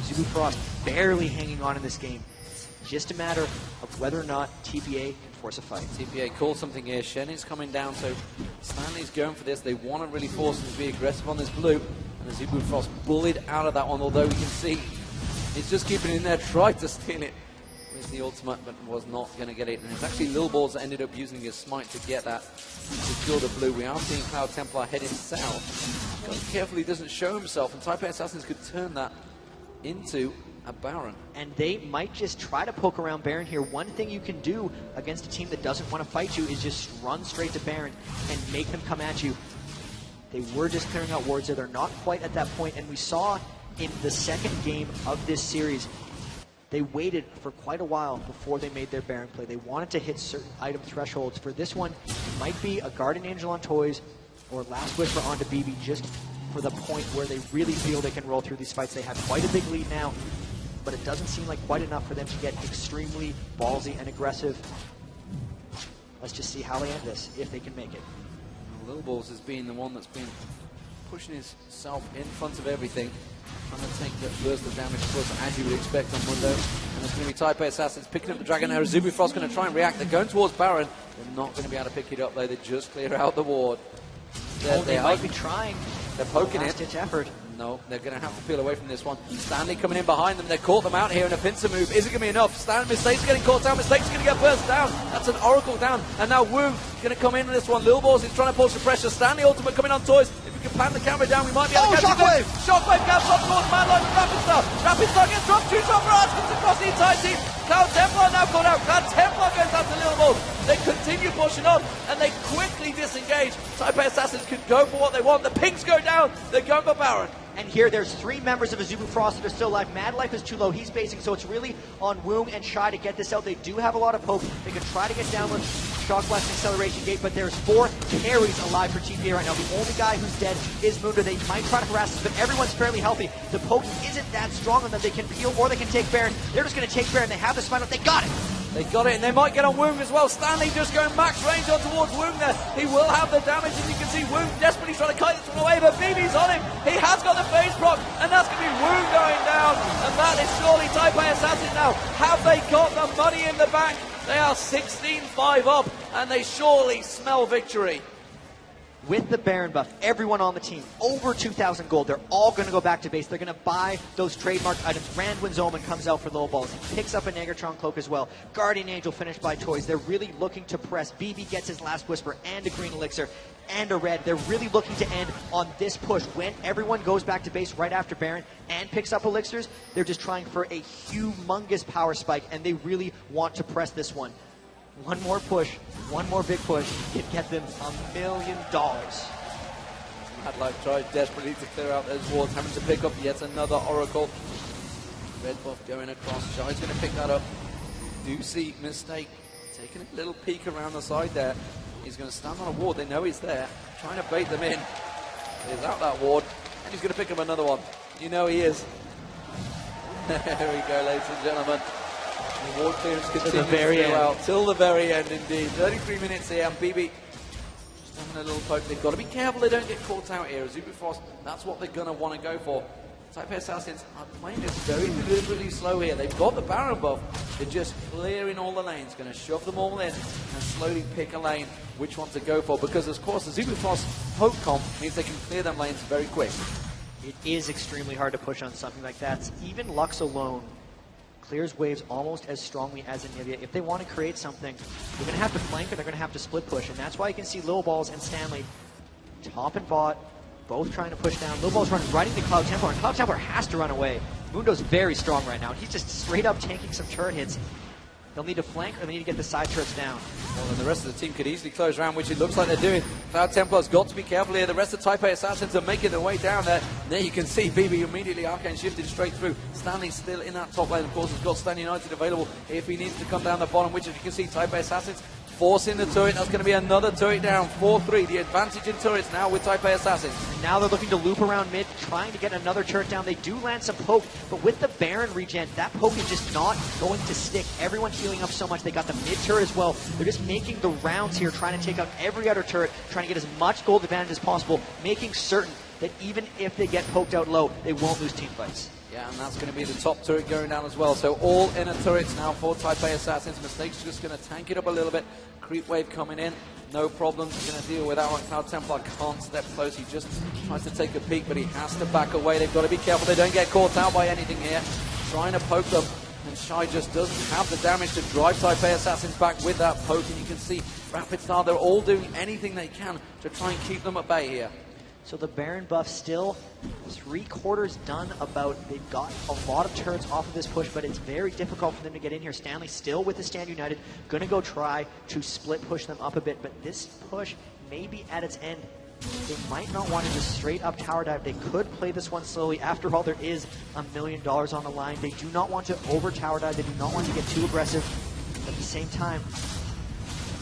Azubu Frost barely hanging on in this game. It's just a matter of whether or not TPA can force a fight. TPA called something here. Shen is coming down, so Stanley's going for this. They want to really force him to be aggressive on this blue, and Azubu Frost bullied out of that one, although we can see he's just keeping it in there, tried to steal it. The ultimate, but was not going to get it, and it's actually Lil Balls that ended up using his smite to get that, secure the blue. We are seeing Cloud Templar heading south. Got to be careful he doesn't show himself, and Taipei Assassins could turn that into a Baron. And they might just try to poke around Baron here. One thing you can do against a team that doesn't want to fight you is just run straight to Baron and make them come at you. They were just clearing out wards there. They're not quite at that point, and we saw in the second game of this series, they waited for quite a while before they made their Baron play. They wanted to hit certain item thresholds. For this one, it might be a Guardian Angel on Toys or Last Whisper onto BB, just for the point where they really feel they can roll through these fights. They have quite a big lead now, but it doesn't seem like quite enough for them to get extremely ballsy and aggressive. Let's just see how they end this, if they can make it. Lil Balls has been the one that's been pushing himself in front of everything, trying to take the burst of damage, of course, as you would expect on Mundo. And it's going to be Taipei Assassins picking up the Dragon Arrow. Azubu Frost going to try and react. They're going towards Baron. They're not going to be able to pick it up, though. They just clear out the ward. They might be trying. They're poking it. Last-ditch effort. No, they're going to have to peel away from this one. Stanley coming in behind them. They caught them out here in a pincer move. Is it going to be enough? Mistake's getting caught down. Mistake's going to get burst down. That's an Oracle down. And now Wu going to come in this one. Lil Balls is trying to push the pressure. Stanley ultimate coming on Toys. If we can pan the camera down, we might be able to catch Shockwave! it. Shockwave comes up towards Manline with Rapid Star. Rapid Star gets dropped. 2 shot barrage comes across the entire team. Cloud Templar now caught out. Cloud Templar goes down to Lil Balls. They continue pushing on, and they quickly disengage. Taipei Assassins could go for what they want. The pinks go down. They're going for Baron. And here, there's 3 members of Azubu Frost that are still alive. Mad Life is too low. He's basing, so it's really on Woong and Shy to get this out. They do have a lot of poke. They can try to get down with Shock Blast and Acceleration Gate, but there's 4 carries alive for TPA right now. The only guy who's dead is Mundo. They might try to harass us, but everyone's fairly healthy. The poke isn't that strong on them. They can peel or they can take Baron. They're just going to take Baron. They have the spine up. They got it. They got it, and they might get on Woong as well. Stanley just going max range on towards Woong there. He will have the damage, and you can see Woong desperately trying to kite this one away, but BB's on him. He has got the phase proc, and that's going to be Woong going down. And that is surely Taipei Assassin now. Have they got the money in the bank? They are 16-5 up, and they surely smell victory. With the Baron buff, everyone on the team, over 2,000 gold, they're all going to go back to base. They're going to buy those trademarked items. Randwin's Omen comes out for Low Balls. He picks up a Negatron Cloak as well. Guardian Angel finished by Toys. They're really looking to press. BB gets his Last Whisper and a Green Elixir and a Red. They're really looking to end on this push. When everyone goes back to base right after Baron and picks up Elixirs, they're just trying for a humongous power spike, and they really want to press this one. One more push, one more big push can get them $1 million. Mad Life tries desperately to clear out those wards, having to pick up yet another Oracle. Red buff going across. Shy's going to pick that up. Do see Mistake taking a little peek around the side there. He's going to stand on a ward. They know he's there, trying to bait them in. He's out that ward, and he's going to pick up another one. You know he is. There we go, ladies and gentlemen. The ward clearance continues throughout till the very end, indeed. 33 minutes here, and BB just having a little poke. They've got to be careful they don't get caught out here. Azubu Frost, that's what they're going to want to go for. Taipei Assassins are playing this very deliberately slow here. They've got the Baron buff. They're just clearing all the lanes. Going to shove them all in and slowly pick a lane which one to go for. Because, of course, the Azubu Frost poke comp means they can clear them lanes very quick. It is extremely hard to push on something like that. Even Lux alone clears waves almost as strongly as Anivia. If they want to create something, they're going to have to flank or they're going to have to split push. And that's why you can see Lil Balls and Stanley, top and bot, both trying to push down. Lil Ball's running right into Cloud Templar, and Cloud Templar has to run away. Mundo's very strong right now. He's just straight up tanking some turret hits. They'll need to flank or they need to get the side turrets down. Well, then the rest of the team could easily close around, which it looks like they're doing. Cloud Templar's got to be careful here. The rest of Taipei Assassins are making their way down there. And there you can see BB immediately Arcane shifted straight through. Stanley's still in that top lane. Of course, has got Stan United available if he needs to come down the bottom, which as you can see, Taipei Assassins forcing the turret. That's going to be another turret down. 4-3. The advantage in turrets now with Taipei Assassins. And now they're looking to loop around mid, trying to get another turret down. They do land some poke, but with the Baron regen, that poke is just not going to stick. Everyone's healing up so much. They got the mid turret as well. They're just making the rounds here, trying to take out every other turret, trying to get as much gold advantage as possible, making certain that even if they get poked out low, they won't lose team fights. Yeah, and that's going to be the top turret going down as well. So all inner turrets now for Taipei Assassins. Mistake's just going to tank it up a little bit. Creep wave coming in. No problems. He's going to deal with that one. Cloud Templar can't step close. He just tries to take a peek, but he has to back away. They've got to be careful they don't get caught out by anything here. Trying to poke them. And Shy just doesn't have the damage to drive Taipei Assassins back with that poke. And you can see Rapid Star, they're all doing anything they can to try and keep them at bay here. So the Baron buff still 3/4 done about. They've got a lot of turrets off of this push, but it's very difficult for them to get in here. Stanley still with the Stand United, going to go try to split push them up a bit, but this push may be at its end. They might not want to just straight up tower dive. They could play this one slowly. After all, there is $1 million on the line. They do not want to over tower dive. They do not want to get too aggressive. At the same time,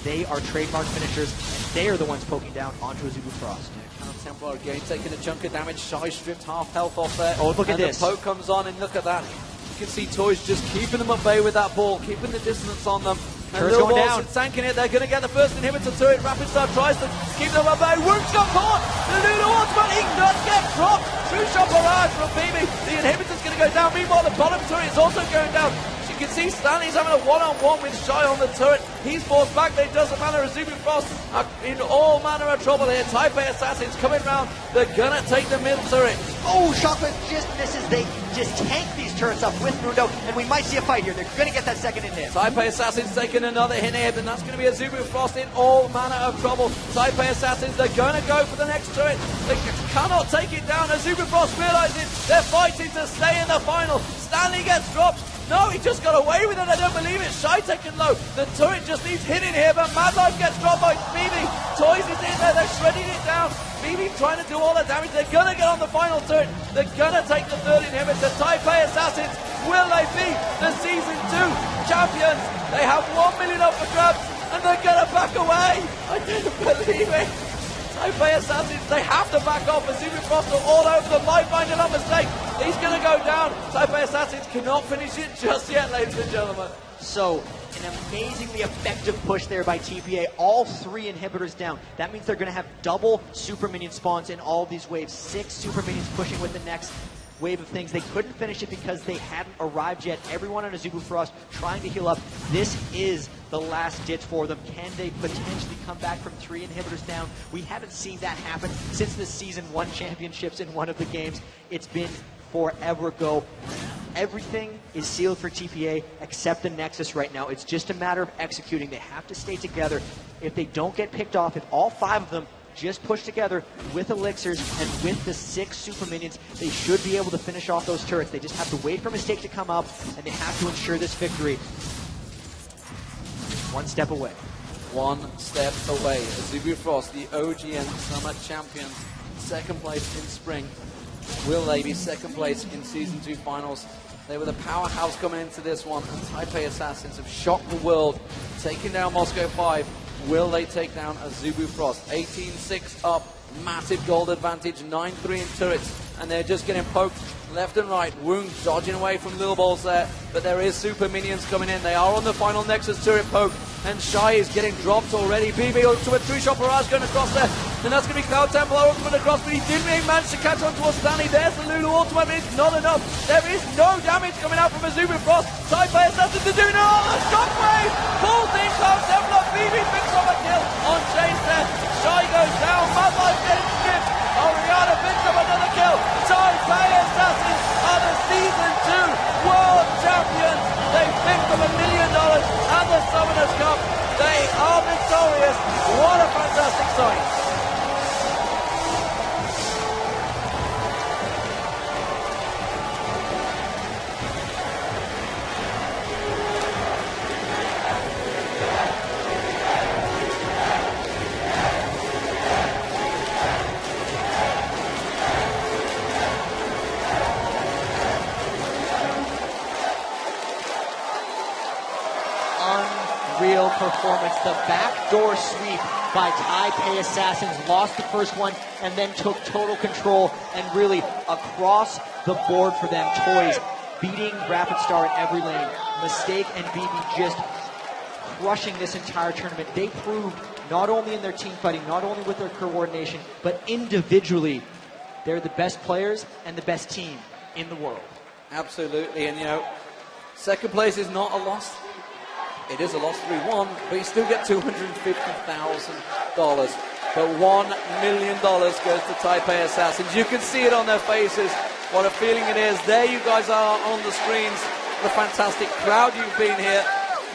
they are trademark finishers, and they are the ones poking down onto Azubu Frost. Templar again taking a chunk of damage. Shy stripped half health off there. Oh, look at this. The poke comes on, and look at that. You can see Toys just keeping them at bay with that ball, keeping the distance on them. And Turret's going down. Tanking it. They're going to get the first inhibitor turret. Rapid Star tries to keep them at bay. Wook's got caught. The Luna ultimate, he does get dropped. True shot barrage from BB. The inhibitor's going to go down. Meanwhile, the bottom turret is also going down. You can see Stanley's having a one-on-one with Shy on the turret. He's forced back, but it doesn't matter. Azubu Frost are in all manner of trouble here. Taipei Assassins coming round. They're gonna take the mid turret. Oh, Shockwave just misses. They just tank these turrets up with Mundo, and we might see a fight here. They're gonna get that second in hit. Taipei Assassins taking another hit here, but that's gonna be Azubu Frost in all manner of trouble. Taipei Assassins, they're gonna go for the next turret. They cannot take it down. Azubu Frost realizes they're fighting to stay in the final. Stanley gets dropped. No, he just got away with it. I don't believe it. Shy taken low. The turret just needs hitting here, but Mad Life gets dropped by BB. Toys is in there. They're shredding it down. BB trying to do all the damage. They're going to get on the final turret. They're going to take the third inhibitor. Taipei Assassins, will they be the Season 2 champions? They have 1 million up for grabs, and they're going to back away. I didn't believe it. Taipei Assassins, they have to back off. Azubu Frost are all over them. Lifeline and a mistake. He's going to go down. Taipei Assassins cannot finish it just yet, ladies and gentlemen. So, an amazingly effective push there by TPA. All 3 inhibitors down. That means they're going to have double super minion spawns in all of these waves. 6 super minions pushing with the next wave of things. They couldn't finish it because they hadn't arrived yet. Everyone on Azubu Frost trying to heal up. This is the last ditch for them. Can they potentially come back from 3 inhibitors down? We haven't seen that happen since the Season 1 championships in one of the games. It's been forever ago. Everything is sealed for TPA except the Nexus right now. It's just a matter of executing. They have to stay together. If they don't get picked off, if all 5 of them just push together with elixirs and with the 6 super minions, they should be able to finish off those turrets. They just have to wait for Mistake to come up, and they have to ensure this victory. 1 step away. 1 step away. Azubu Frost, the OGN Summer Champions, 2nd place in spring. Will they be 2nd place in Season 2 finals? They were the powerhouse coming into this one, and Taipei Assassins have shocked the world, taking down Moscow 5. Will they take down Azubu Frost? 18-6 up, massive gold advantage, 9-3 in turrets, and they're just getting poked left and right. Woong dodging away from Little Balls there, but there is super minions coming in. They are on the final Nexus turret poke, and Shy is getting dropped already. BB ultimate 3-shot barrage going across there, and that's going to be Cloud Temple ultimate across, but he didn't really manage to catch on towards Stanley. There's the Lulu ultimate, but it's not enough. There is no damage coming out from Azubu Frost. Taipei Assassins are doing it all. The shockwave pulls in Cloud Temple. BB picks up a kill on Chase there. Shy goes down. Mad Life getting stripped. Oriana picks up another kill. Taipei Assassins are the Season 2 World Champions. They picked up $1 million and the Summoners Cup. They are victorious. What a fantastic sight. Real performance. The backdoor sweep by Taipei Assassins, lost the first one and then took total control, and really across the board for them. Toys beating Rapid Star in every lane. Mistake and BB just crushing this entire tournament. They proved not only in their team fighting, not only with their coordination, but individually, they're the best players and the best team in the world. Absolutely, and you know, second place is not a loss. It is a loss 3-1, but you still get $250,000. But $1 million goes to Taipei Assassins. You can see it on their faces, what a feeling it is. There you guys are on the screens. What a fantastic crowd you've been here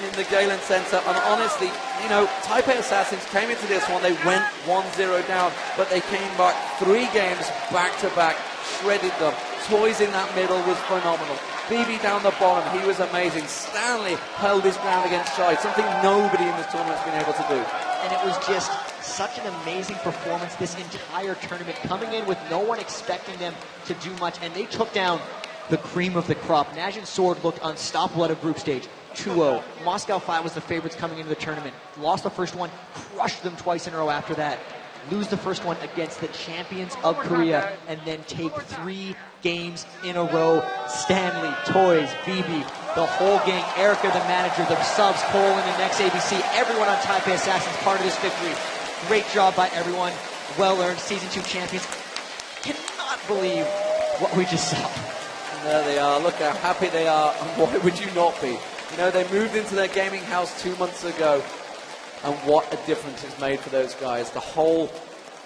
in the Galen Center. And honestly, you know, Taipei Assassins came into this one, they went 1-0 down, but they came back 3 games back-to-back, shredded them. Toys in that middle was phenomenal. BB down the bottom, he was amazing. Stanley held his ground against Shy, something nobody in this tournament's been able to do. And it was just such an amazing performance this entire tournament, coming in with no one expecting them to do much, and they took down the cream of the crop. Najin's Sword looked unstoppable at a group stage. 2-0. Moscow 5 was the favorites coming into the tournament. Lost the first one, crushed them twice in a row after that. Lose the first one against the champions of Korea, and then take 3 games in a row. Stanley, Toys, BB, the whole gang, Erica, the manager, the subs, Colin, and XABC, everyone on Taipei Assassins part of this victory. Great job by everyone. Well earned. Season 2 champions. Cannot believe what we just saw. And there they are. Look how happy they are, and why would you not be? You know, they moved into their gaming house 2 months ago, and what a difference it's made for those guys. The whole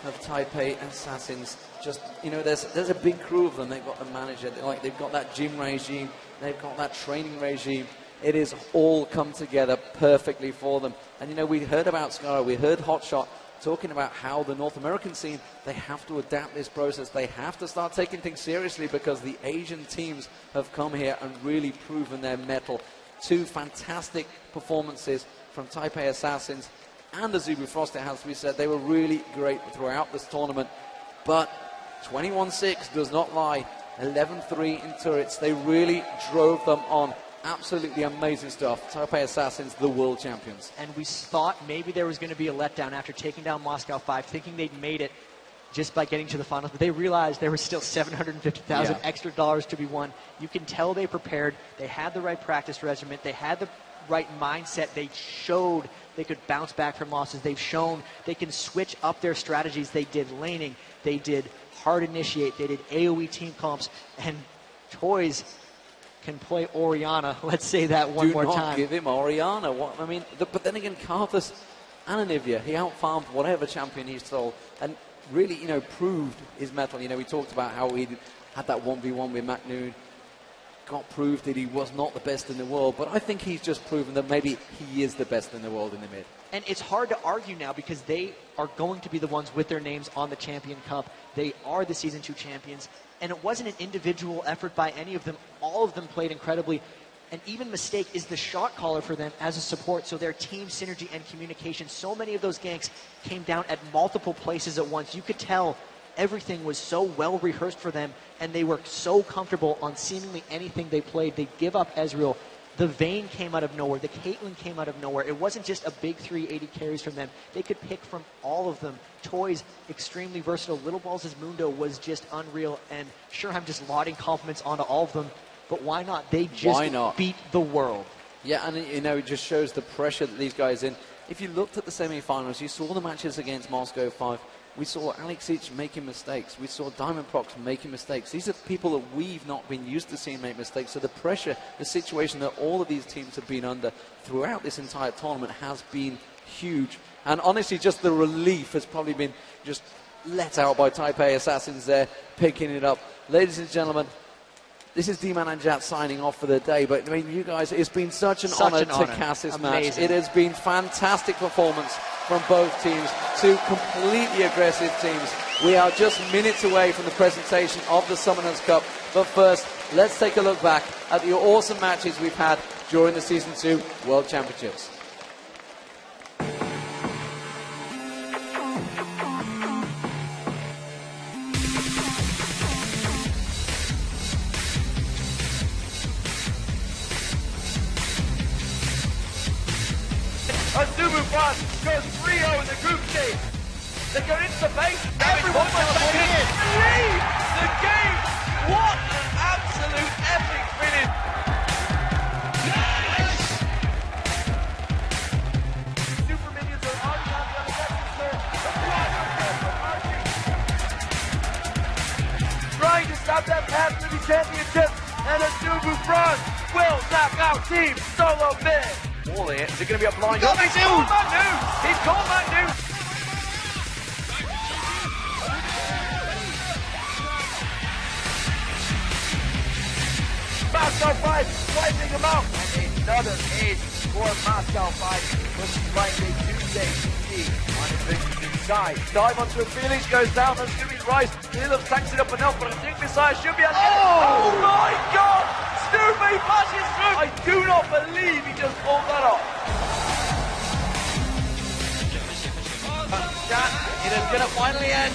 of Taipei Assassins, just, you know, there's a big crew of them. They've got the manager, they've got that gym regime, they've got that training regime. It is all come together perfectly for them. And you know, we heard about Scara, we heard Hotshot talking about how the North American scene, they have to adapt this process. They have to start taking things seriously, because the Asian teams have come here and really proven their mettle. 2 fantastic performances from Taipei Assassins and the Azubu Frost, it has to be said. They were really great throughout this tournament, but 21-6 does not lie. 11-3 in turrets. They really drove them on. Absolutely amazing stuff. Taipei Assassins, the world champions. And we thought maybe there was going to be a letdown after taking down Moscow 5, thinking they'd made it just by getting to the finals, but they realized there was still $750,000 extra dollars to be won. You can tell they prepared. They had the right practice regimen. They had the right mindset. They showed they could bounce back from losses. They've shown they can switch up their strategies. They did laning. They did hard initiate. They did AoE team comps. And Toys can play Oriana. Let's say that one more time. Do not give him Oriana. What, I mean, but then again, Karthus and Anivia, he outfarmed whatever champion he stole, and really, you know, proved his mettle. You know, we talked about how he had that 1v1 with McNoon. Got proved that he was not the best in the world, but I think he's just proven that maybe he is the best in the world in the mid. And it's hard to argue now, because they are going to be the ones with their names on the Champion Cup. They are the Season 2 champions, and it wasn't an individual effort by any of them. All of them played incredibly, and even Mistake is the shot caller for them as a support, so their team synergy and communication, so many of those ganks came down at multiple places at once. You could tell everything was so well rehearsed for them, and they were so comfortable on seemingly anything they played. They give up Ezreal. The Vayne came out of nowhere. The Caitlyn came out of nowhere. It wasn't just a big 380 carries from them. They could pick from all of them. Toys, extremely versatile. Little Balls' Mundo was just unreal. And sure, I'm just lauding compliments onto all of them, but why not? They just beat the world. Yeah, and it just shows the pressure that these guys in. If you looked at the semi-finals, you saw the matches against Moscow 5. We saw Alex Ich making mistakes. We saw Diamond Prox making mistakes. These are people that we've not been used to seeing make mistakes. So the pressure, the situation that all of these teams have been under throughout this entire tournament has been huge. And honestly, just the relief has probably been just let out by TPA Assassins there, picking it up. Ladies and gentlemen, this is D-Man and Jat signing off for the day, but I mean, you guys, it's been such an honor to cast this match. It has been fantastic performance from both teams, two completely aggressive teams. We are just minutes away from the presentation of the Summoners Cup, but first, let's take a look back at the awesome matches we've had during the Season 2 World Championships. Azubu Frost goes 3-0 in the group stage. They go into the base. Everyone leads the game. What an absolute epic finish. Super Minions are already on the other trying to stop that path to the championship, and Azubu Frost will knock out Team Solo Mid. Is it going to be a blind? He's called that news! He's called that news! Moscow 5 wiping him out. And another ace for Moscow 5. Looking like a Tuesday TD on his side. Dive onto a Felix goes down on Scooby's rise. He looks tanks it up enough, but I think Messiah should be able to get it. Oh my god! Scooby flashes through! I do not believe he just pulled that off. It is going to finally end.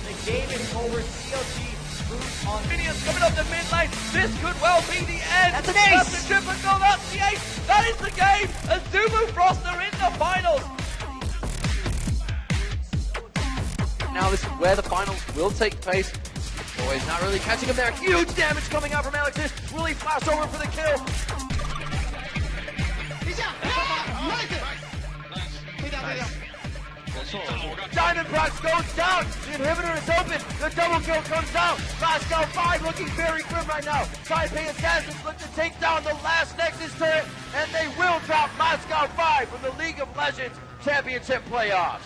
The game is over. CLG moves on. Minions coming up the mid lane. This could well be the end. That's an ace! That's the triple goal. That's the ace. That is the game. Azubu Frost are in the finals. Now this is where the finals will take place. Boys not really catching him there. Huge damage coming out from Alexis. Will he flash over for the kill? Diamond Prox goes down. The inhibitor is open. The double kill comes out. Moscow 5 looking very grim right now. TPA Assassins look to take down the last Nexus turret, and they will drop Moscow 5 from the League of Legends Championship playoffs.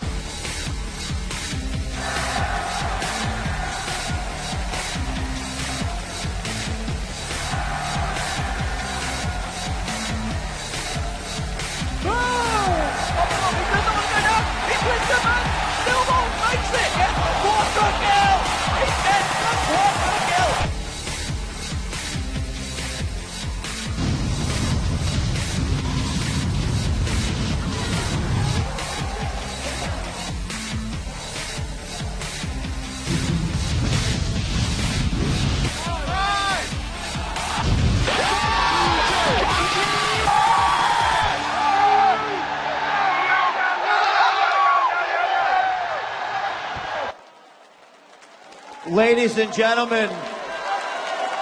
Ladies and gentlemen,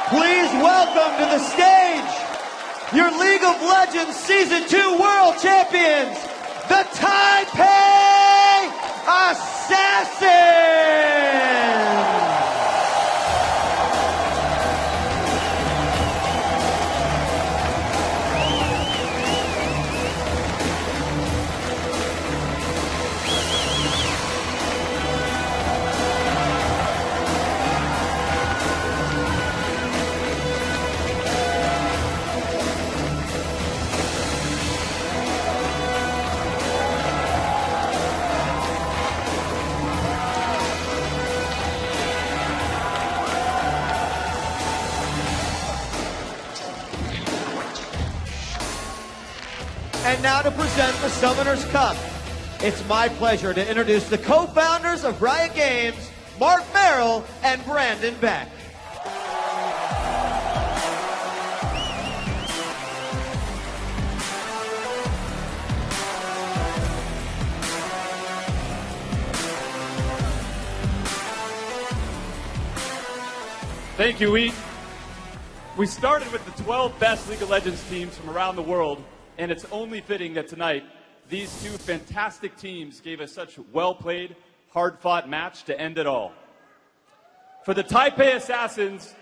please welcome to the stage your League of Legends Season 2 World Champions, the TPA Assassins! And now to present the Summoners Cup, it's my pleasure to introduce the co-founders of Riot Games, Mark Merrill and Brandon Beck. Thank you, Wheat. We started with the 12 best League of Legends teams from around the world, and it's only fitting that tonight these two fantastic teams gave us such well-played, hard-fought match to end it all. For the TPA Assassins,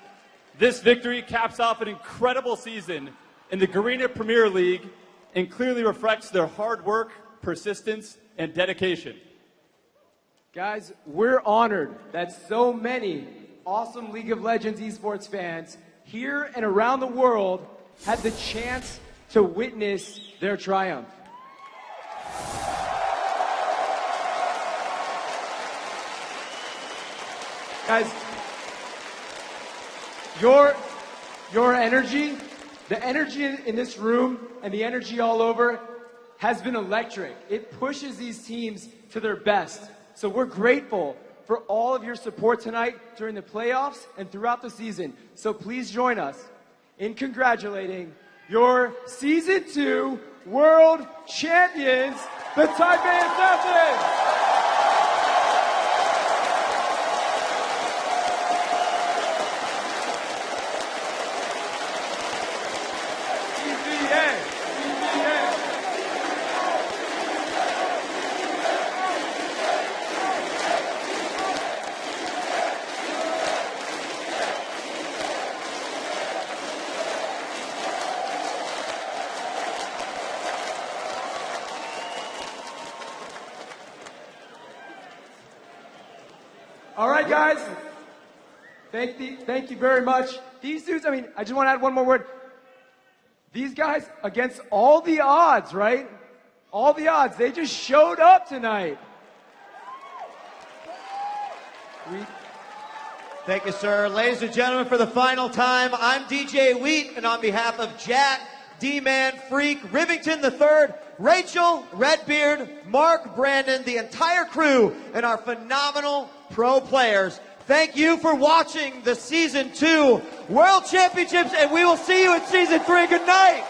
this victory caps off an incredible season in the Garena Premier League and clearly reflects their hard work, persistence, and dedication. Guys, we're honored that so many awesome League of Legends esports fans here and around the world had the chance to witness their triumph. Guys, your energy, the energy in this room and the energy all over has been electric. It pushes these teams to their best. So we're grateful for all of your support tonight during the playoffs and throughout the season. So please join us in congratulating your Season 2 World Champions, the TPA Assassins! All right, guys. Thank you very much. These dudes, I just want to add one more word. These guys, against all the odds, right? All the odds, they just showed up tonight. Thank you, sir. Ladies and gentlemen, for the final time, I'm DJ Wheat, and on behalf of Jack, D-Man, Freak, Rivington III, Rachel, Redbeard, Mark, Brandon, the entire crew, and our phenomenal pro players, thank you for watching the Season 2 World Championships, and we will see you in Season 3. Good night.